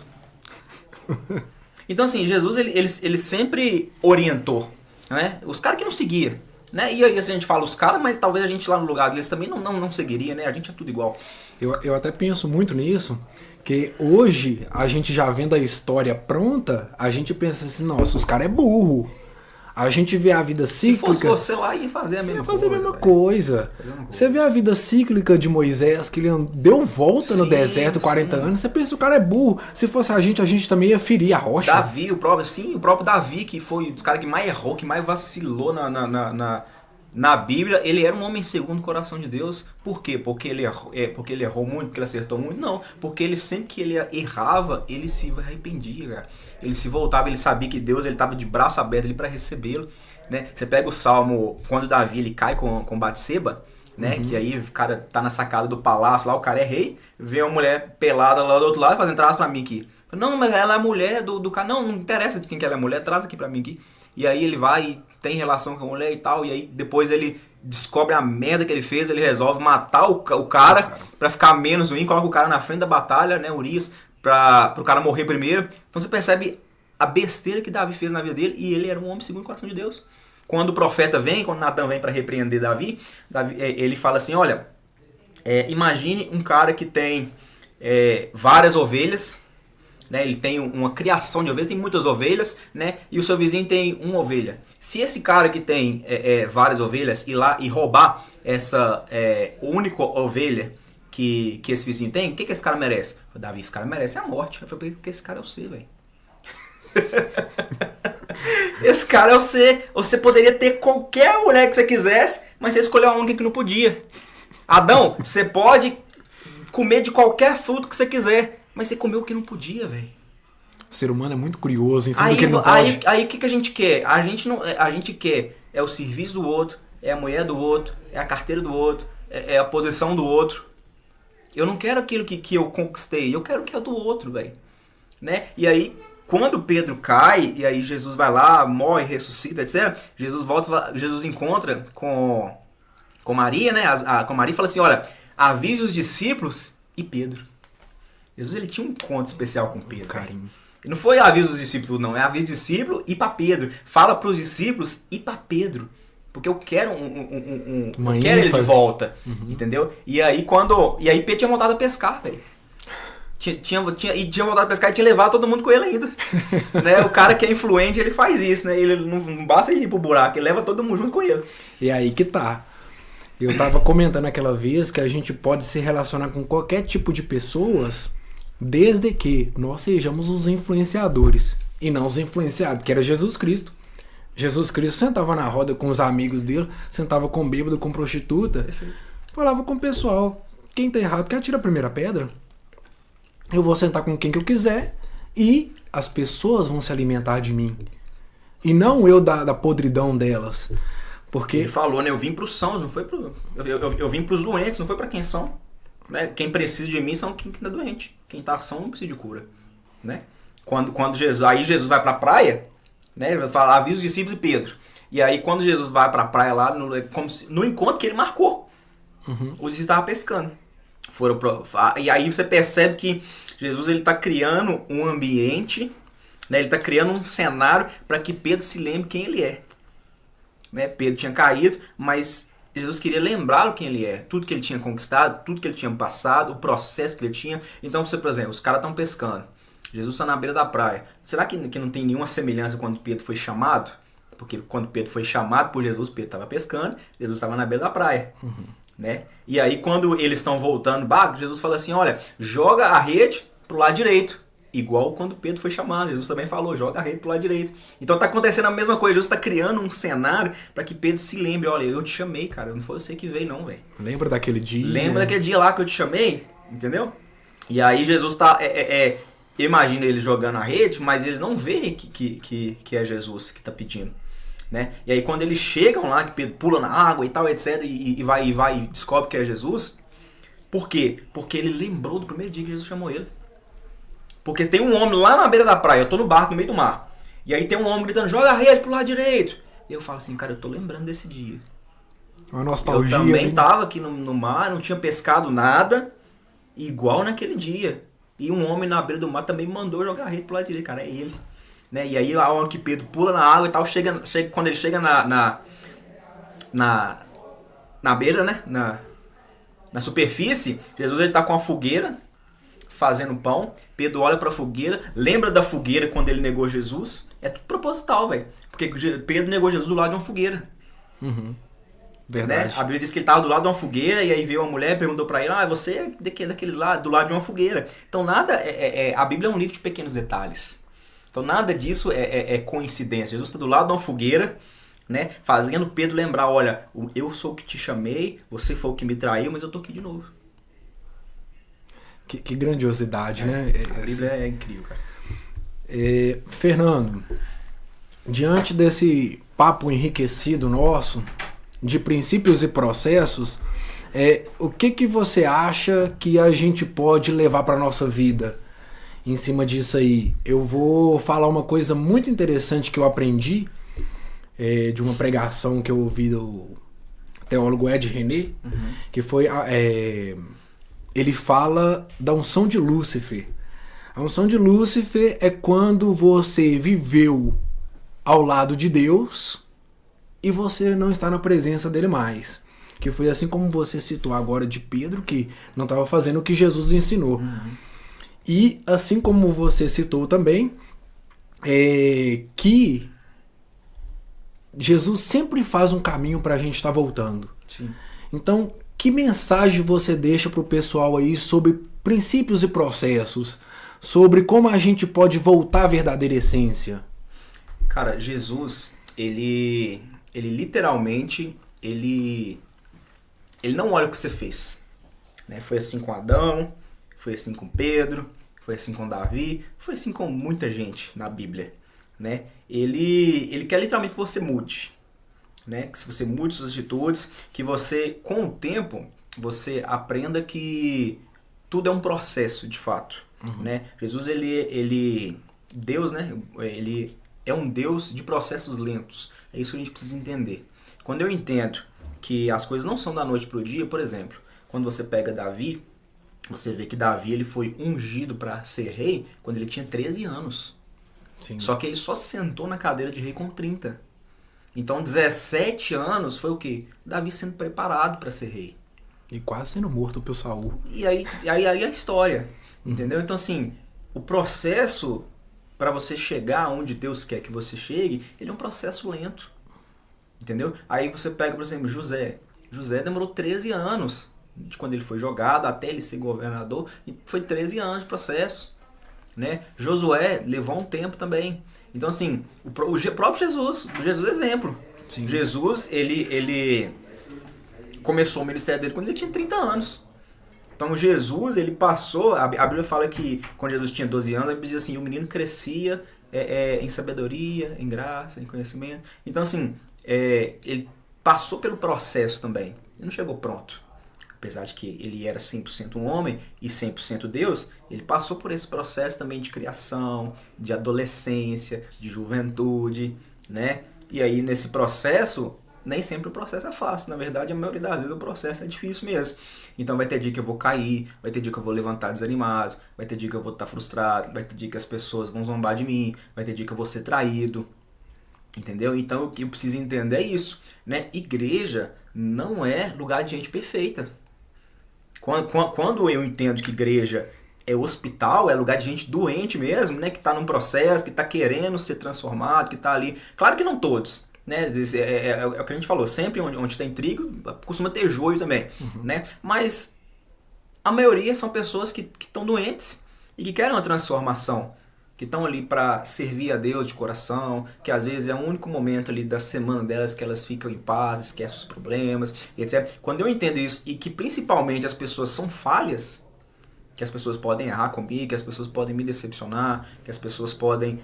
Então assim, Jesus ele sempre orientou, né? Os caras que não seguiam. Né? E aí assim, a gente fala os caras, mas talvez a gente lá no lugar deles também não seguiria, né? A gente é tudo igual. Eu até penso muito nisso, que hoje, a gente já vendo a história pronta, a gente pensa assim, nossa, os caras é burro. A gente vê a vida cíclica... Se fosse você lá, ia fazer a mesma coisa. Fazer a mesma coisa. Você vê a vida cíclica de Moisés, que ele deu volta no deserto 40 anos, você pensa, o cara é burro. Se fosse a gente também ia ferir a rocha. Davi, o próprio Davi, que foi um dos caras que mais errou, que mais vacilou na Bíblia, ele era um homem segundo o coração de Deus. Por quê? Porque ele errou muito, porque ele acertou muito? Não, porque ele sempre que ele errava, ele se arrependia, cara. Ele se voltava, ele sabia que Deus estava de braço aberto ali para recebê-lo. Né? Você pega o Salmo, quando Davi ele cai com Batseba, né? Que aí o cara tá na sacada do palácio, lá o cara é rei, vê uma mulher pelada lá do outro lado, fazendo, traz pra mim aqui. Não, mas ela é a mulher do cara. Não interessa de quem que ela é mulher, traz aqui pra mim aqui. E aí ele vai e tem relação com a mulher e tal, e aí depois ele descobre a merda que ele fez, ele resolve matar o cara pra ficar menos ruim, coloca o cara na frente da batalha, né, Urias, pro cara morrer primeiro. Então você percebe a besteira que Davi fez na vida dele, e ele era um homem segundo o coração de Deus. Quando o profeta vem, quando Natan vem para repreender Davi, ele fala assim, olha, Imagine um cara que tem várias ovelhas, né? Ele tem uma criação de ovelhas, tem muitas ovelhas, né? E o seu vizinho tem uma ovelha. Se esse cara que tem várias ovelhas ir lá e roubar essa única ovelha que esse vizinho tem, o que esse cara merece? Eu falei, Davi, esse cara merece a morte. Eu falei, porque esse cara é o C, velho. Esse cara é o C. Você poderia ter qualquer mulher que você quisesse, mas você escolheu a única que não podia. Adão, você pode comer de qualquer fruto que você quiser, mas você comeu o que não podia, velho. O ser humano é muito curioso em cima do que ele não pode. Aí o que a gente quer? A gente quer o serviço do outro, é a mulher do outro, é a carteira do outro, é a posição do outro. Eu não quero aquilo que eu conquistei, eu quero o que é do outro, velho. Né? E aí, quando Pedro cai, e aí Jesus vai lá, morre, ressuscita, etc. Jesus encontra com Maria, né? Com Maria e fala assim, olha, avise os discípulos e Pedro. Jesus, ele tinha um encontro especial com Pedro. Carinho. E não foi avisa os discípulos, não. É avisa o discípulo e para Pedro. Fala para os discípulos e para Pedro. Porque eu quero eu quero ele de volta. Uhum. Entendeu? E aí Pedro tinha voltado a pescar, velho. Tinha voltado a pescar e tinha levado todo mundo com ele ainda. Né? O cara que é influente, ele faz isso, né? Ele não basta ele ir pro buraco, ele leva todo mundo junto com ele. E aí que tá. Eu tava comentando aquela vez que a gente pode se relacionar com qualquer tipo de pessoas, desde que nós sejamos os influenciadores e não os influenciados, que era Jesus Cristo. Jesus Cristo sentava na roda com os amigos dele, sentava com bêbado, com prostituta, perfeito. Falava com o pessoal, quem tá errado que atira a primeira pedra. Eu vou sentar com quem que eu quiser e as pessoas vão se alimentar de mim. E não eu da podridão delas. Porque ele falou, né? Eu vim pros sãos, não foi pro... Eu vim pros doentes, não foi pra quem são. Né? Quem precisa de mim são quem tá doente. Quem tá são não precisa de cura. Né? Quando Jesus vai pra praia, né? Ele vai falar, avisa os discípulos e Pedro. E aí quando Jesus vai pra praia lá, no encontro que ele marcou, os discípulos estavam pescando. E aí você percebe que Jesus ele está criando um ambiente, né? Ele está criando um cenário para que Pedro se lembre quem ele é. Né? Pedro tinha caído, mas Jesus queria lembrá-lo quem ele é. Tudo que ele tinha conquistado, tudo que ele tinha passado, o processo que ele tinha. Então, por exemplo, os caras estão pescando. Jesus está na beira da praia. Será que não tem nenhuma semelhança quando Pedro foi chamado? Porque quando Pedro foi chamado por Jesus, Pedro estava pescando, Jesus estava na beira da praia. Né? E aí quando eles estão voltando, Jesus fala assim, olha, joga a rede pro lado direito. Igual quando Pedro foi chamado, Jesus também falou, joga a rede pro lado direito. Então tá acontecendo a mesma coisa, Jesus tá criando um cenário para que Pedro se lembre, olha, eu te chamei, cara, não foi você que veio não, velho. Lembra daquele dia? Lembra daquele dia lá que eu te chamei, entendeu? E aí Jesus tá, imagina eles jogando a rede, mas eles não veem que é Jesus que tá pedindo. Né? E aí quando eles chegam lá, que Pedro pula na água e tal, etc, e vai e descobre que é Jesus, por quê? Porque ele lembrou do primeiro dia que Jesus chamou ele. Porque tem um homem lá na beira da praia, eu tô no barco no meio do mar, e aí tem um homem gritando, joga a rede pro lado direito. E eu falo assim, cara, eu tô lembrando desse dia. Uma nostalgia. Eu também tava aqui no mar, não tinha pescado nada, igual naquele dia. E um homem na beira do mar também mandou jogar a rede pro lado direito, cara, é ele. Né? E aí a hora que Pedro pula na água e tal, quando ele chega na beira, né? Na superfície, Jesus ele tá com a fogueira, fazendo pão. Pedro olha pra fogueira, lembra da fogueira quando ele negou Jesus. É tudo proposital, velho. Porque Pedro negou Jesus do lado de uma fogueira. Verdade. Né? A Bíblia diz que ele estava do lado de uma fogueira e aí veio uma mulher e perguntou pra ele, você é daqueles lá, do lado de uma fogueira. Então nada, a Bíblia é um livro de pequenos detalhes. Então nada disso é coincidência. Jesus está do lado de uma fogueira, né, fazendo Pedro lembrar, olha, eu sou o que te chamei, você foi o que me traiu, mas eu tô aqui de novo. Que grandiosidade, né? A Bíblia é incrível, cara. Fernando, diante desse papo enriquecido nosso, de princípios e processos, o que você acha que a gente pode levar para nossa vida? Em cima disso aí, eu vou falar uma coisa muito interessante que eu aprendi de uma pregação que eu ouvi do teólogo Ed René, que foi ele fala da unção de Lúcifer. A unção de Lúcifer é quando você viveu ao lado de Deus e você não está na presença dele mais. Que foi assim como você citou agora de Pedro, que não estava fazendo o que Jesus ensinou. E assim como você citou também, que Jesus sempre faz um caminho para a gente estar voltando. Sim. Então, que mensagem você deixa para o pessoal aí sobre princípios e processos? Sobre como a gente pode voltar à verdadeira essência? Cara, Jesus, ele literalmente, ele não olha o que você fez. Né? Foi assim com Adão, foi assim com Pedro, foi assim com Davi, foi assim com muita gente na Bíblia. Né? Ele quer literalmente que você mude. Né? Que você mude suas atitudes, que você, com o tempo, você aprenda que tudo é um processo, de fato. Né? Jesus, Deus, né? Ele é um Deus de processos lentos. É isso que a gente precisa entender. Quando eu entendo que as coisas não são da noite para o dia, por exemplo, quando você pega Davi, você vê que Davi ele foi ungido para ser rei quando ele tinha 13 anos. Sim. Só que ele só sentou na cadeira de rei com 30. Então, 17 anos foi o quê? Davi sendo preparado para ser rei. E quase sendo morto pelo Saul. E aí a história, entendeu? Então, assim, o processo para você chegar onde Deus quer que você chegue, ele é um processo lento, entendeu? Aí você pega, por exemplo, José. José demorou 13 anos de quando ele foi jogado até ele ser governador, e foi 13 anos de processo, né? Josué levou um tempo também. Então, assim, o próprio Jesus é exemplo. Sim. Jesus, ele começou o ministério dele quando ele tinha 30 anos. Então, Jesus, ele passou... A Bíblia fala que quando Jesus tinha 12 anos, a Bíblia diz assim, o menino crescia em sabedoria, em graça, em conhecimento. Então, assim, ele passou pelo processo também. Ele não chegou pronto. Apesar de que ele era 100% um homem e 100% Deus, ele passou por esse processo também de criação, de adolescência, de juventude, né? E aí, nesse processo, nem sempre o processo é fácil. Na verdade, a maioria das vezes o processo é difícil mesmo. Então vai ter dia que eu vou cair, vai ter dia que eu vou levantar desanimado, vai ter dia que eu vou estar frustrado, vai ter dia que as pessoas vão zombar de mim, vai ter dia que eu vou ser traído. Entendeu? Então o que eu preciso entender é isso, né? Igreja não é lugar de gente perfeita. Quando eu entendo que igreja é hospital, é lugar de gente doente mesmo, né? Que está num processo, que está querendo ser transformado, que está ali. Claro que não todos, né? É o que a gente falou, sempre onde tem trigo, costuma ter joio também, né? Mas a maioria são pessoas que estão doentes e que querem uma transformação, que estão ali para servir a Deus de coração, que às vezes é o único momento ali da semana delas que elas ficam em paz, esquecem os problemas, etc. Quando eu entendo isso e que principalmente as pessoas são falhas, que as pessoas podem errar comigo, que as pessoas podem me decepcionar, que as pessoas podem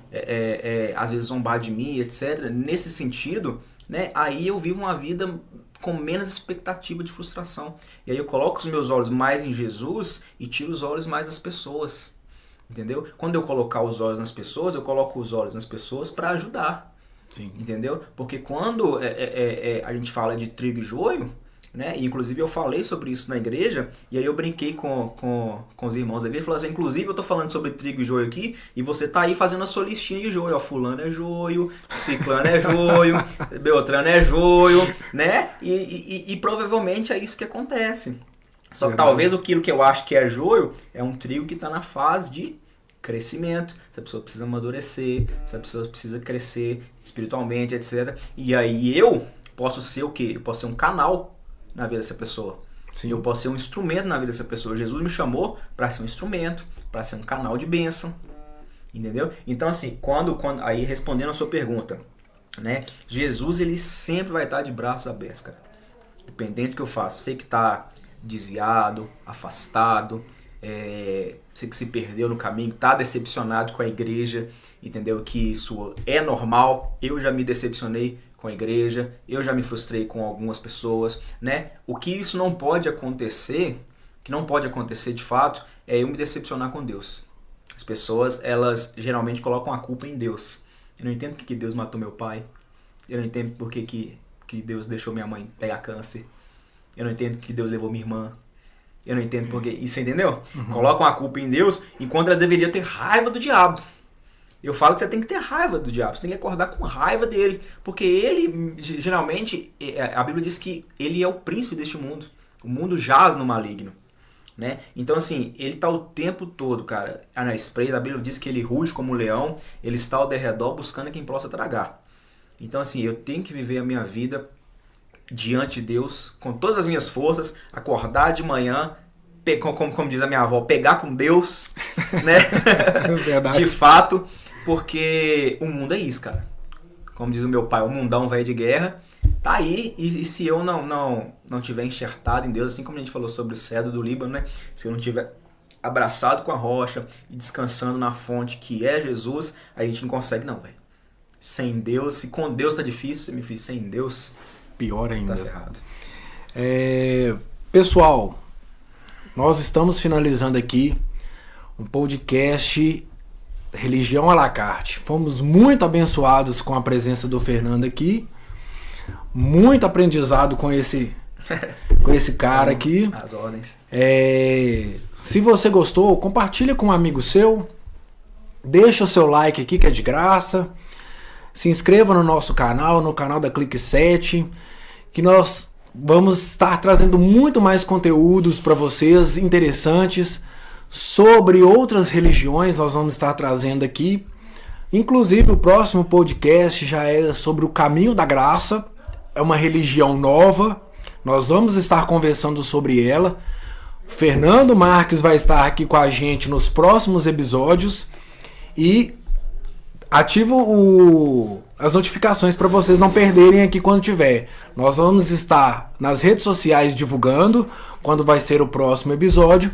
às vezes zombar de mim, etc. Nesse sentido, né, aí eu vivo uma vida com menos expectativa de frustração. E aí eu coloco os meus olhos mais em Jesus e tiro os olhos mais das pessoas. Entendeu? Quando eu colocar os olhos nas pessoas, eu coloco os olhos nas pessoas para ajudar. Sim. Entendeu? Porque quando a gente fala de trigo e joio, né? E inclusive eu falei sobre isso na igreja, e aí eu brinquei com os irmãos da igreja, falou assim, inclusive eu tô falando sobre trigo e joio aqui, e você tá aí fazendo a sua listinha de joio, ó, fulano é joio, ciclano é joio, beltrano é joio, né? E provavelmente é isso que acontece. Só que talvez aquilo que eu acho que é joio é um trigo que está na fase de crescimento. Essa pessoa precisa amadurecer, essa pessoa precisa crescer espiritualmente, etc. E aí eu posso ser o quê? Eu posso ser um canal na vida dessa pessoa. Sim. Eu posso ser um instrumento na vida dessa pessoa. Jesus me chamou para ser um instrumento, para ser um canal de bênção. Entendeu? Então, assim, aí respondendo a sua pergunta, né? Jesus, ele sempre vai estar de braços abertos, cara. Dependendo do que eu faço. Sei que está desviado, afastado, você que se perdeu no caminho, tá decepcionado com a igreja, entendeu? Que isso é normal, eu já me decepcionei com a igreja, eu já me frustrei com algumas pessoas, né? O que isso não pode acontecer, que não pode acontecer de fato, é eu me decepcionar com Deus. As pessoas, elas geralmente colocam a culpa em Deus. Eu não entendo porque Deus matou meu pai, eu não entendo porque que Deus deixou minha mãe pegar câncer, eu não entendo que Deus levou minha irmã. Eu não entendo porque... Isso, entendeu? Colocam a culpa em Deus, enquanto elas deveriam ter raiva do diabo. Eu falo que você tem que ter raiva do diabo, você tem que acordar com raiva dele, porque ele, geralmente, a Bíblia diz que ele é o príncipe deste mundo. O mundo jaz no maligno, né? Então, assim, ele está o tempo todo, cara, na espreita. A Bíblia diz que ele ruge como um leão, ele está ao derredor buscando quem possa tragar. Então, assim, eu tenho que viver a minha vida diante de Deus, com todas as minhas forças, acordar de manhã, como diz a minha avó, pegar com Deus, né? Verdade. De fato, porque o mundo é isso, cara. Como diz o meu pai, o mundão velho de guerra, tá aí, e se eu não tiver enxertado em Deus, assim como a gente falou sobre o cedro do Líbano, né? Se eu não tiver abraçado com a rocha e descansando na fonte que é Jesus, a gente não consegue não, velho. Sem Deus, se com Deus tá difícil, me fiz sem Deus, pior ainda. tá ferrado. Pessoal, nós estamos finalizando aqui um podcast Religião à la carte. Fomos muito abençoados com a presença do Fernando aqui. Muito aprendizado com esse cara aqui. As ordens. Se você gostou, compartilha com um amigo seu. Deixa o seu like aqui que é de graça. Se inscreva no nosso canal, no canal da Clique 7, que nós vamos estar trazendo muito mais conteúdos para vocês interessantes sobre outras religiões. Nós vamos estar trazendo aqui. Inclusive o próximo podcast já é sobre o Caminho da Graça. É uma religião nova. Nós vamos estar conversando sobre ela. Fernando Marques vai estar aqui com a gente nos próximos episódios. E ativa as notificações para vocês não perderem aqui quando tiver. Nós vamos estar nas redes sociais divulgando quando vai ser o próximo episódio.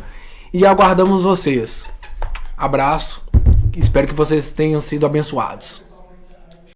E aguardamos vocês. Abraço. Espero que vocês tenham sido abençoados.